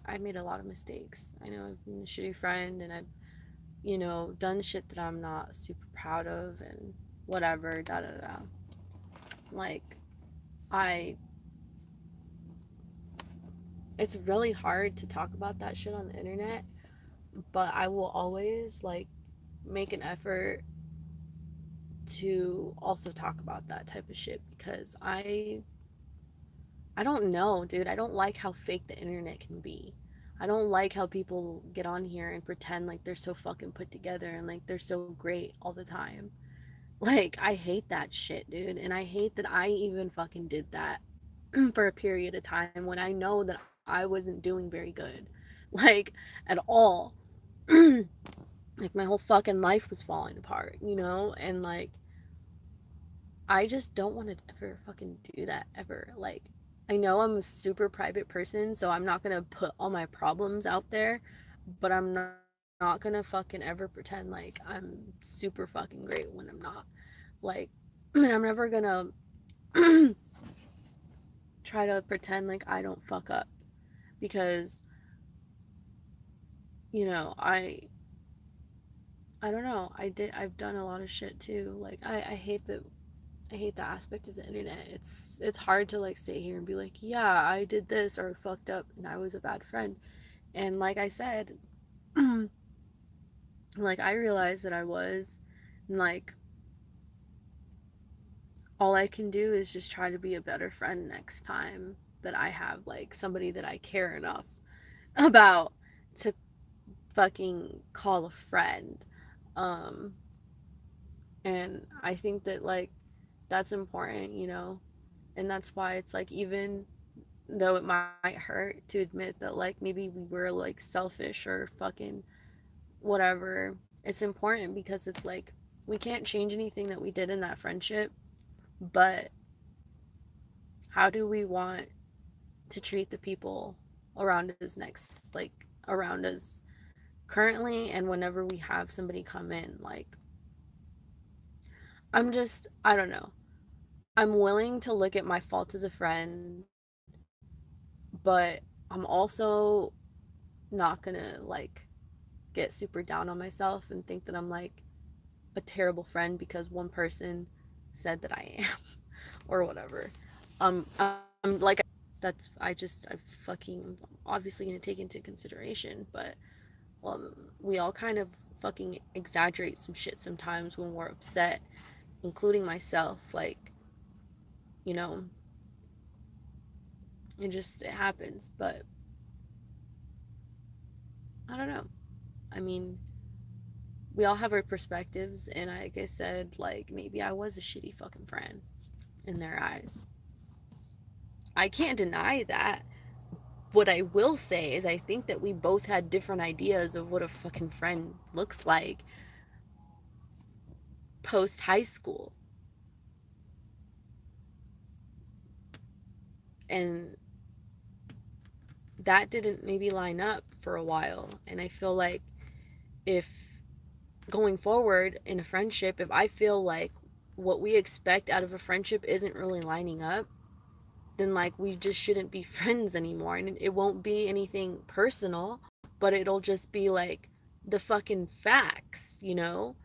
I've made a lot of mistakes. I know I've been a shitty friend, and I've, you know, done shit that I'm not super proud of, and whatever, da da da. Like, I it's really hard to talk about that shit on the internet, but I will always like make an effort to also talk about that type of shit, because I don't know, dude. I don't like how fake the internet can be. I don't like how people get on here and pretend like they're so fucking put together and like they're so great all the time. Like, I hate that shit, dude. And I hate that I even fucking did that for a period of time when I know that I wasn't doing very good. Like, at all. Like, my whole fucking life was falling apart, you know? And like, I just don't want to ever fucking do that ever. Like, I know I'm a super private person, so I'm not gonna put all my problems out there, but I'm not gonna fucking ever pretend like I'm super fucking great when I'm not. Like, I'm never gonna try to pretend like I don't fuck up because you know I don't know. I've done a lot of shit too. Like I hate the aspect of the internet. It's hard to like sit here and be like, yeah, I did this or fucked up and I was a bad friend. And like I said, like I realized that I was, and like all I can do is just try to be a better friend next time that I have like somebody that I care enough about to fucking call a friend. Um and I think that like that's important, you know. And that's why it's like even though it might hurt to admit that like maybe we were like selfish or fucking whatever, it's important because it's like we can't change anything that we did in that friendship, but how do we want to treat the people around us next, like around us currently and whenever we have somebody come in? Like I don't know, I'm willing to look at my faults as a friend, but I'm also not gonna like get super down on myself and think that I'm like a terrible friend because one person said that I am or whatever. Like that's I fucking obviously gonna take into consideration, but we all kind of fucking exaggerate some shit sometimes when we're upset, including myself. Like, you know, it happens. But I don't know. I mean, we all have our perspectives, and like I said, like maybe I was a shitty fucking friend in their eyes. I can't deny that. What I will say is I think that we both had different ideas of what a fucking friend looks like post high school. And that didn't maybe line up for a while. And I feel like if going forward in a friendship, if I feel like what we expect out of a friendship isn't really lining up, then like we just shouldn't be friends anymore. And it won't be anything personal, but it'll just be like the fucking facts, you know?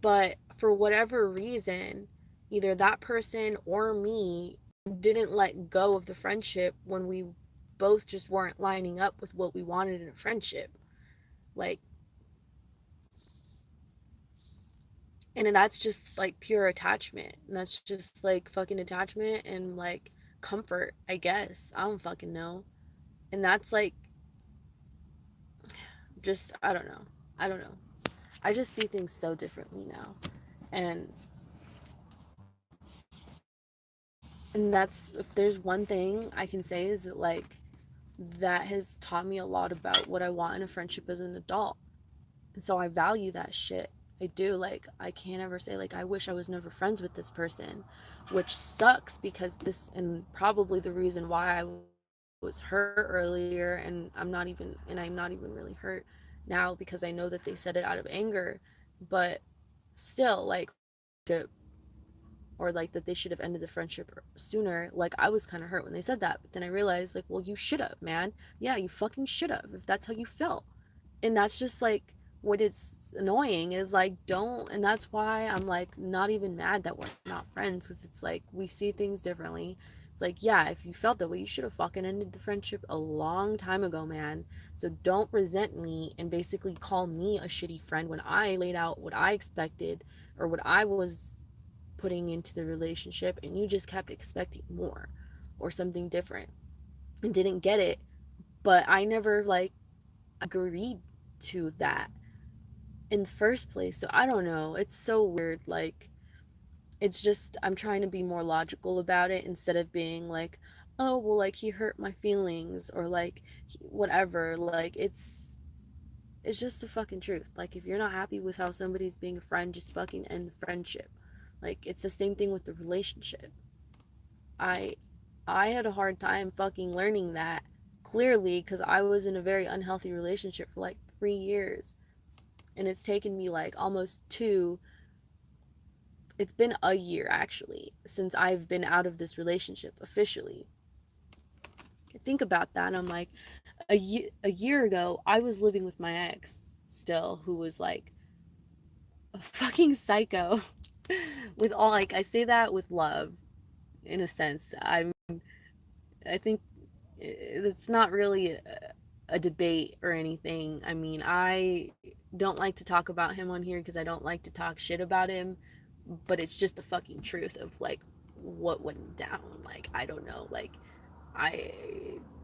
But for whatever reason, either that person or me didn't let go of the friendship when we both just weren't lining up with what we wanted in a friendship. Like, and that's just like pure attachment. And that's just like fucking attachment and like comfort, I guess. I don't fucking know. And that's like just, I don't know. I don't know. I just see things so differently now. And and that's if there's one thing I can say is that like that has taught me a lot about what I want in a friendship as an adult. And so I value that shit. I do. Like, I can't ever say, like, I wish I was never friends with this person, which sucks because and probably the reason why I was hurt earlier, and I'm not even really hurt now because I know that they said it out of anger, but still, like, or like that they should have ended the friendship sooner. Like I was kind of hurt when they said that, but then I realized like, well, you should have, man. Yeah, you fucking should have if that's how you felt. And that's just like what is annoying is like don't, and that's why I'm like not even mad that we're not friends because it's like we see things differently. It's like, yeah, if you felt that way, you should have fucking ended the friendship a long time ago, man. So don't resent me and basically call me a shitty friend when I laid out what I expected or what I was putting into the relationship and you just kept expecting more or something different and didn't get it. But I never like agreed to that in the first place. So I don't know. It's so weird. Like, it's just, I'm trying to be more logical about it instead of being like, oh, well, like he hurt my feelings or like whatever. Like, it's just the fucking truth. Like, if you're not happy with how somebody's being a friend, just fucking end the friendship. Like, it's the same thing with the relationship. I I had a hard time fucking learning that clearly because I was in a very unhealthy relationship for like 3 years. And it's taken me like almost two it's been a year actually since I've been out of this relationship officially. I think about that and I'm like, a year ago I was living with my ex still, who was like a fucking psycho. With all, like, I say that with love in a sense. I think it's not really a debate or anything. I mean, I don't like to talk about him on here because I don't like to talk shit about him, but it's just the fucking truth of like what went down. Like, I don't know, like, I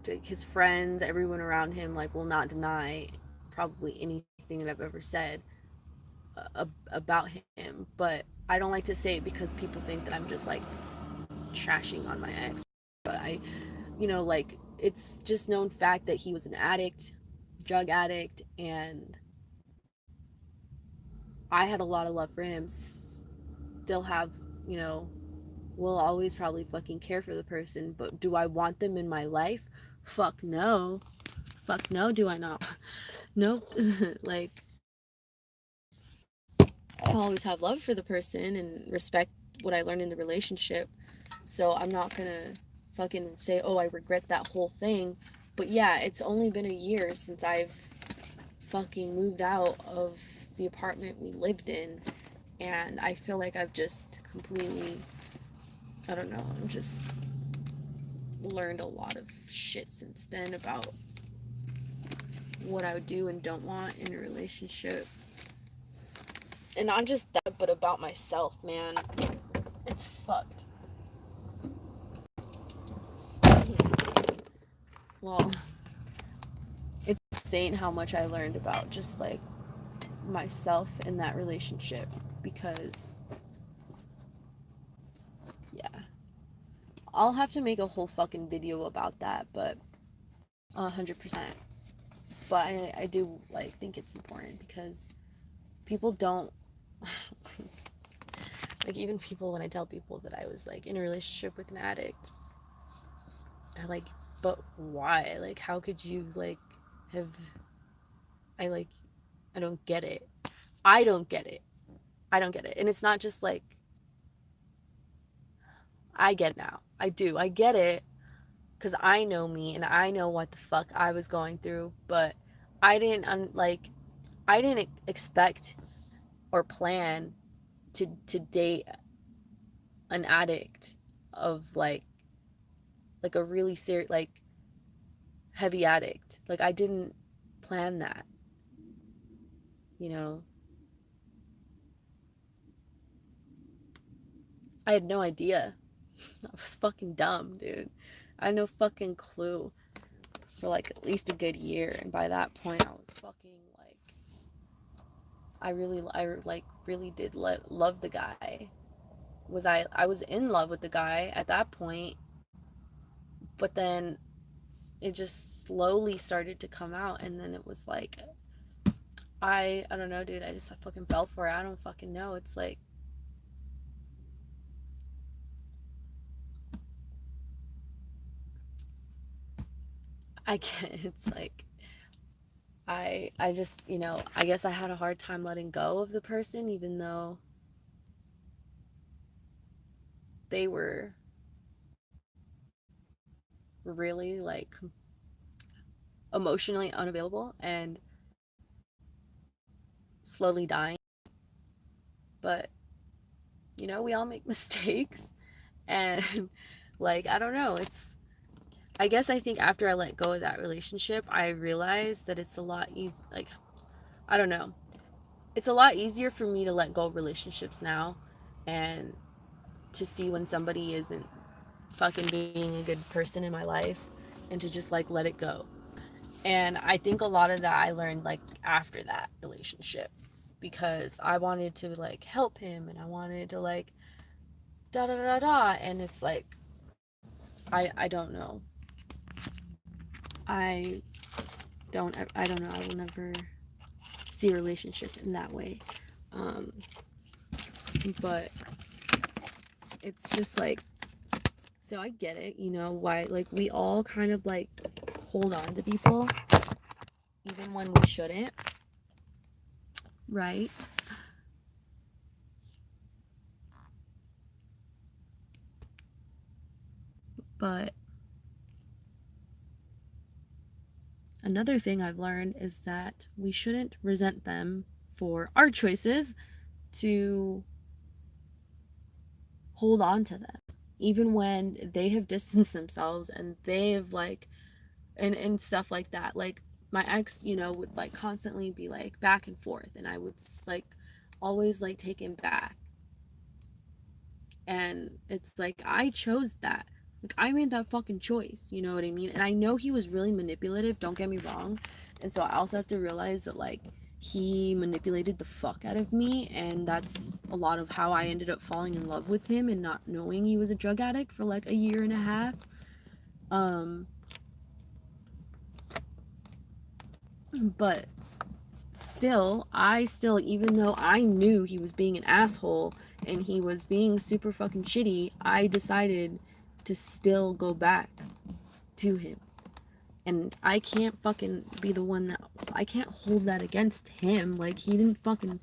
like his friends, everyone around him, like, will not deny probably anything that I've ever said about him, but I don't like to say it because people think that I'm just like trashing on my ex. But like, it's just known fact that he was an addict, drug addict, and I had a lot of love for him. Still have, you know, will always probably fucking care for the person, but do I want them in my life? Fuck no. Fuck no, do I not? Nope. Like, I'll always have love for the person and respect what I learned in the relationship. So I'm not gonna fucking say, oh, I regret that whole thing. But yeah, it's only been a year since I've fucking moved out of the apartment we lived in. And I feel like I've just completely, I don't know, I'm just learned a lot of shit since then about what I would do and don't want in a relationship. And not just that, but about myself, man. It's fucked. Well, it's insane how much I learned about just like myself in that relationship, because yeah, I'll have to make a whole fucking video about that, but 100%. But I do like think it's important because people don't like, even people, when I tell people that I was like in a relationship with an addict, they're like, but why? Like, how could you like have, I like, I don't get it. I don't get it. I don't get it. And it's not just like, I get it now. I do. I get it because I know me and I know what the fuck I was going through, but I didn't I didn't expect or plan to date an addict of like a really serious, like, heavy addict. Like, I didn't plan that, you know. I had no idea. I was fucking dumb, dude. I had no fucking clue for like at least a good year, and by that point I was fucking like, I really did love the guy. I was in love with the guy at that point, but then it just slowly started to come out, and then it was like, I don't know, dude. I fucking fell for it. I don't fucking know. It's like, I can't. It's like, I just, I guess I had a hard time letting go of the person, even though they were really like emotionally unavailable and slowly dying. But we all make mistakes, and like, I don't know. I guess I think after I let go of that relationship, I realized that it's a lot easy. Like, I don't know. It's a lot easier for me to let go of relationships now, and to see when somebody isn't fucking being a good person in my life, and to just like let it go. And I think a lot of that I learned like after that relationship, because I wanted to like help him, and I wanted to like da da da da, and it's like, I don't know. I I don't know. I will never see a relationship in that way. Um, but it's just like, so I get it, why like we all kind of like hold on to people even when we shouldn't, right? But another thing I've learned is that we shouldn't resent them for our choices to hold on to them, even when they have distanced themselves and they've like and stuff like that. Like my ex, would like constantly be like back and forth, and I would like always like take him back. And it's like I chose that. Like I made that fucking choice, you know what I mean? And I know he was really manipulative, don't get me wrong. And so I also have to realize that like he manipulated the fuck out of me, and that's a lot of how I ended up falling in love with him and not knowing he was a drug addict for like a year and a half. Um but still, even though I knew he was being an asshole and he was being super fucking shitty, I decided to still go back to him. And I can't fucking be the one that, I can't hold that against him. Like, he didn't fucking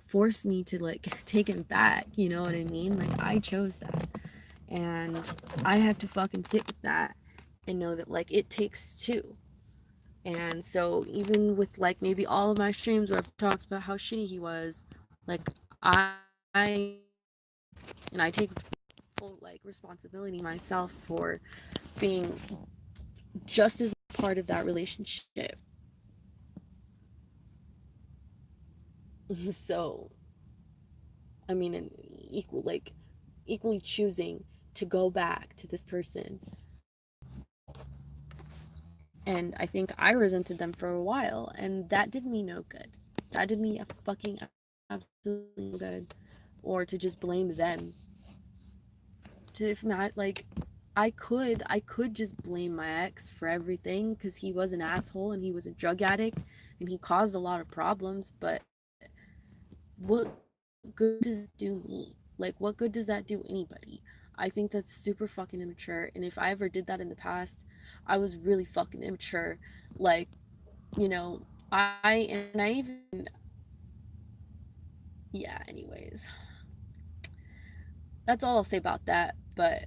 force me to, like, take him back. You know what I mean? Like, I chose that. And I have to fucking sit with that and know that, like, it takes two. And so even with like maybe all of my streams where I've talked about how shitty he was, like I and I take full like responsibility myself for being just as part of that relationship. So I mean, and equally choosing to go back to this person. And I think I resented them for a while, and that did me no good. That did me a fucking absolutely no good. Or to just blame them. To if not like I could just blame my ex for everything because he was an asshole and he was a drug addict and he caused a lot of problems, but what good does it do me? Like, what good does that do anybody? I think that's super fucking immature. And if I ever did that in the past, I was really fucking immature. Like, you know, I even, yeah, anyways. That's all I'll say about that. But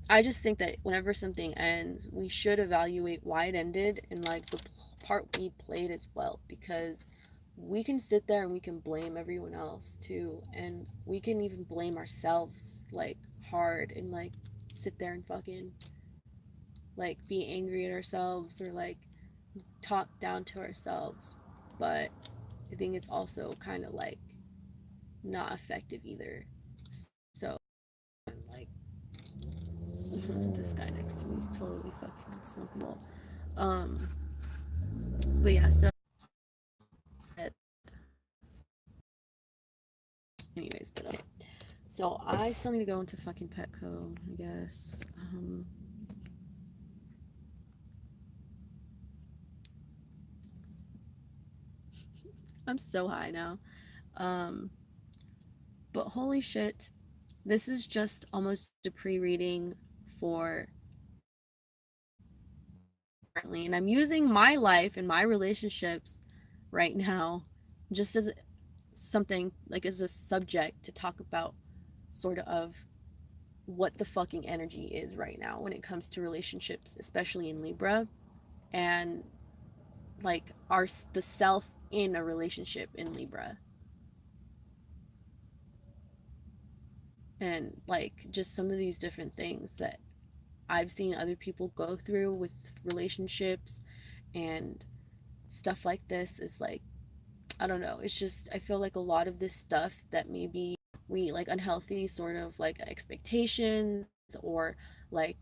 I just think that whenever something ends, we should evaluate why it ended and like the part we played as well, because we can sit there and we can blame everyone else too, and we can even blame ourselves like hard and like sit there and fucking like be angry at ourselves or like talk down to ourselves. But I think it's also kind of like not effective either. So like this guy next to me is totally fucking smoking. Um, but yeah, so anyways, but okay. So I still need to go into fucking Petco, I guess. I'm so high now. Um, but holy shit, this is just almost a pre-reading for currently, and I'm using my life and my relationships right now just as something like as a subject to talk about sort of what the fucking energy is right now when it comes to relationships, especially in Libra, and like the self in a relationship in Libra, and like just some of these different things that I've seen other people go through with relationships and stuff like this is like, I don't know, it's just I feel like a lot of this stuff that maybe we like unhealthy sort of like expectations or like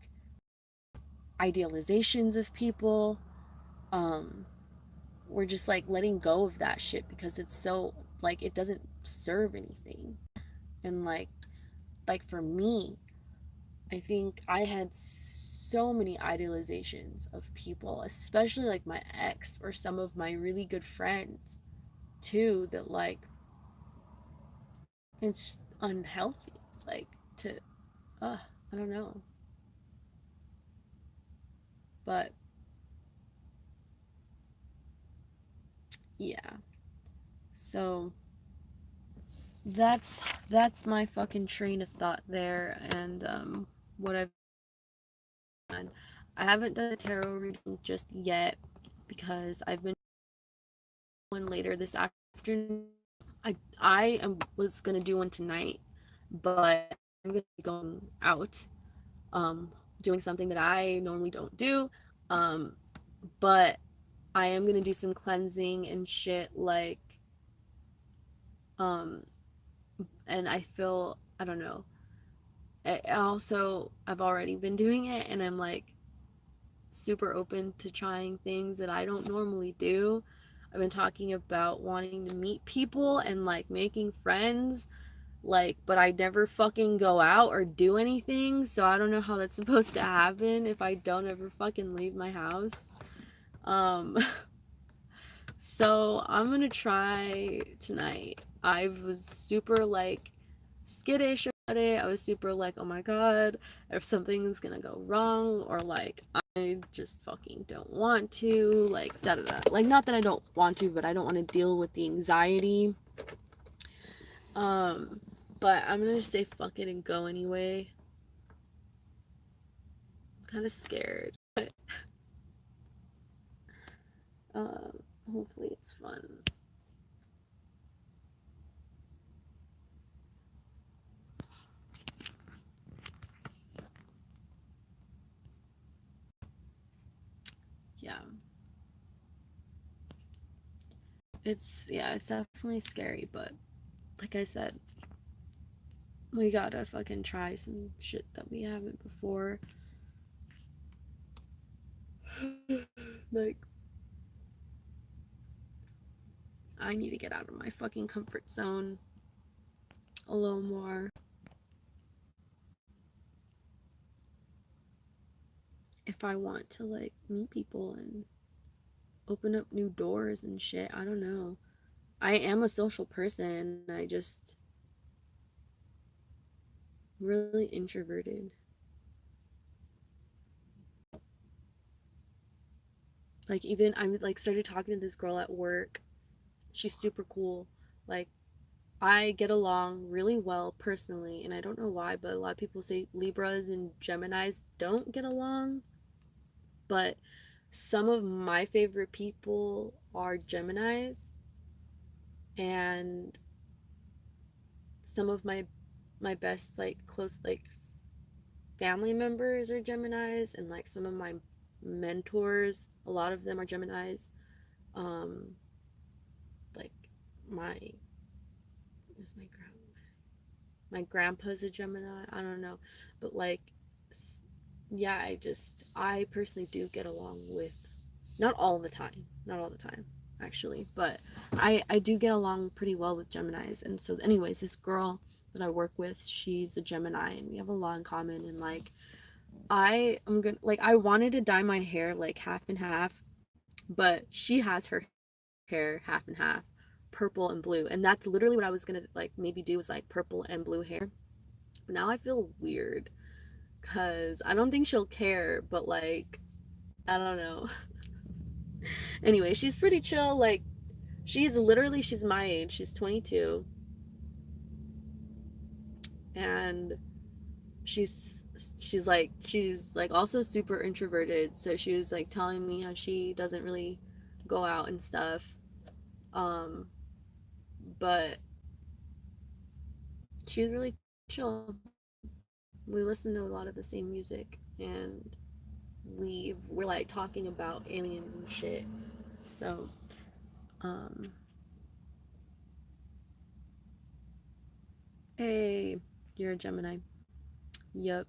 idealizations of people, um we're just like letting go of that shit because it's so like it doesn't serve anything. And like for me, I think I had so many idealizations of people, especially like my ex or some of my really good friends too, that like it's unhealthy. Like to I don't know. But yeah. So that's my fucking train of thought there, and what I've I haven't done a tarot reading just yet because I've been one later this afternoon. Was gonna do one tonight, but I'm gonna be going out, doing something that I normally don't do. Um, but I am gonna do some cleansing and shit, like, um, and I feel, I don't know. I've already been doing it, and I'm like super open to trying things that I don't normally do. I've been talking about wanting to meet people and like making friends, like, but I never fucking go out or do anything, so I don't know how that's supposed to happen if I don't ever fucking leave my house. Um, so I'm gonna try tonight. I was super like skittish about it. I was super like, oh my god, if something's gonna go wrong, or like I just fucking don't want to, like da da da. Like, not that I don't want to, but I don't want to deal with the anxiety. Um, but I'm gonna just say fuck it and go anyway. I'm kind of scared, but hopefully it's fun. Yeah. It's definitely scary, but like I said, we gotta fucking try some shit that we haven't before. Like, I need to get out of my fucking comfort zone a little more if I want to like meet people and open up new doors and shit. I don't know. I am a social person. I just really introverted. Like, even I'm like started talking to this girl at work. She's super cool. Like, I get along really well personally, and I don't know why, but a lot of people say Libras and Geminis don't get along. But some of my favorite people are Geminis, and some of my best like close like family members are Geminis, and like some of my mentors, a lot of them are Geminis. Um, like my is my grandpa's a Gemini. I don't know, but like, yeah, I personally do get along with, not all the time, not all the time actually, but I do get along pretty well with Geminis. And so anyways, this girl that I work with, she's a Gemini, and we have a lot in common. And like, I am gonna like, I wanted to dye my hair like half and half, but she has her hair half and half, purple and blue, and that's literally what I was gonna like maybe do, was like purple and blue hair. But now I feel weird because I don't think she'll care, but like, I don't know. Anyway, she's pretty chill. Like, she's my age. She's 22, and she's like also super introverted. So she was like telling me how she doesn't really go out and stuff. Um, but she's really chill. We listen to a lot of the same music, and we're like talking about aliens and shit. So, um, hey, you're a Gemini. Yep.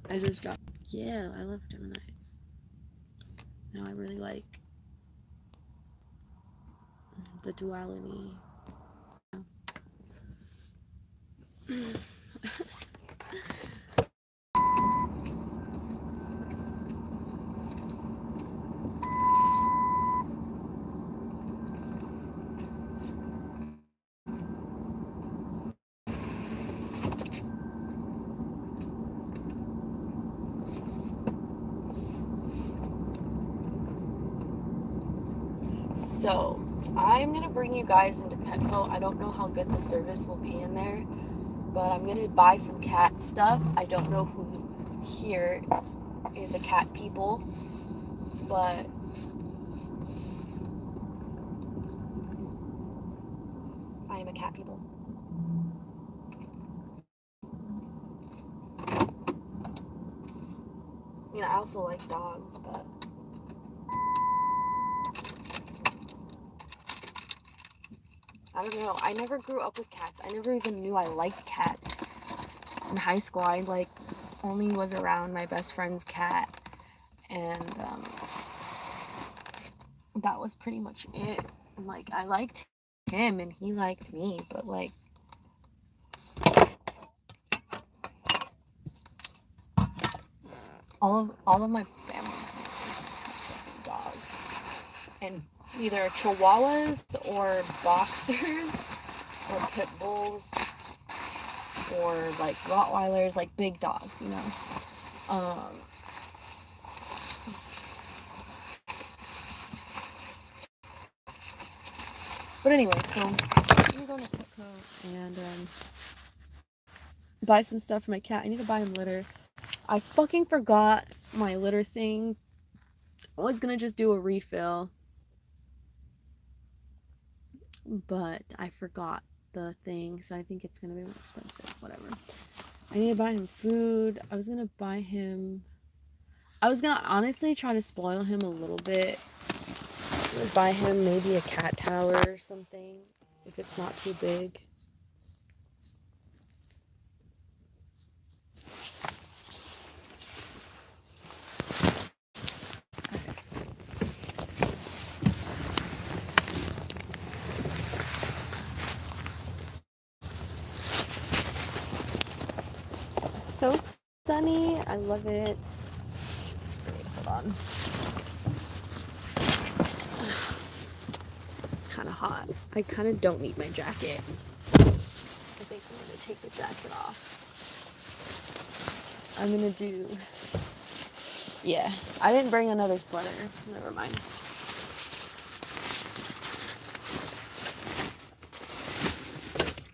I just dropped. Yeah, I love Geminis. No, I really like the duality. So, I'm gonna bring you guys into Petco. I don't know how good the service will be in there, but I'm gonna buy some cat stuff. I don't know who here is a cat people, but I am a cat people. I mean, I also like dogs, but I don't know. I never grew up with cats. I never even knew I liked cats. In high school, I like only was around my best friend's cat, and that was pretty much it. Like, I liked him and he liked me, but like all of my family just have dogs, and either chihuahuas or boxers or pit bulls or like Rottweilers, like big dogs, you know. Um, but anyway, so I'm gonna go to Petco and buy some stuff for my cat. I need to buy him litter. I fucking forgot my litter thing. I was gonna just do a refill, but I forgot the thing, so I think it's gonna be more expensive. Whatever. I need to buy him food. I was gonna honestly try to spoil him a little bit. Buy him maybe a cat tower or something if it's not too big. It's so sunny. I love it. Wait, hold on. It's kind of hot. I kind of don't need my jacket. I think I'm gonna take the jacket off. I'm gonna do. Yeah, I didn't bring another sweater. Never mind.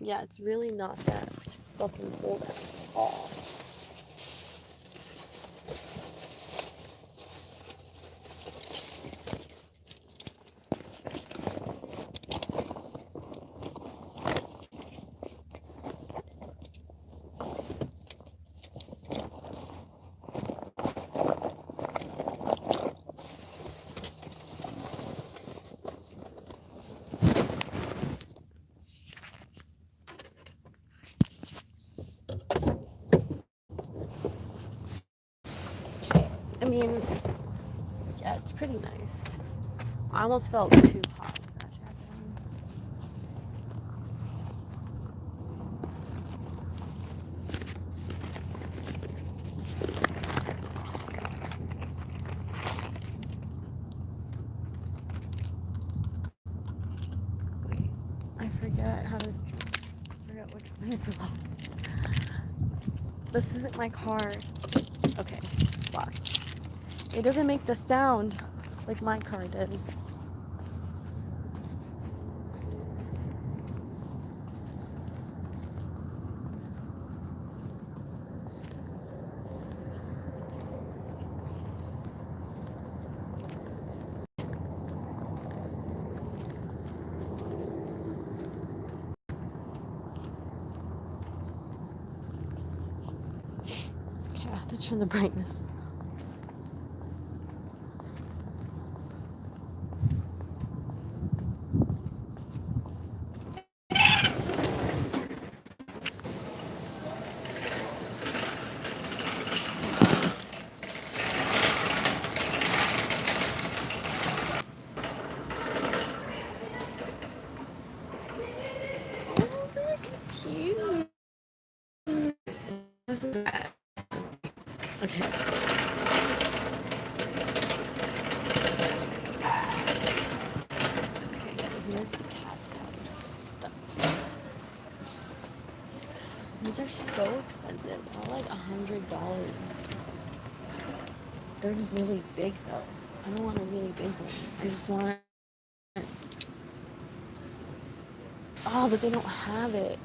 Yeah, it's really not that fucking cold at all. I mean, yeah, it's pretty nice. I almost felt too hot with that jacket on. Wait, I forget which one is locked. This isn't my car. Okay, it's locked. It doesn't make the sound like my car does. Okay, I have to turn the brightness. Cute. This is bad. Okay. Okay, so here's the cat's house stuff. These are so expensive. They're like $100. They're really big though. I don't want a really big one. I just want. Oh, but they don't have it.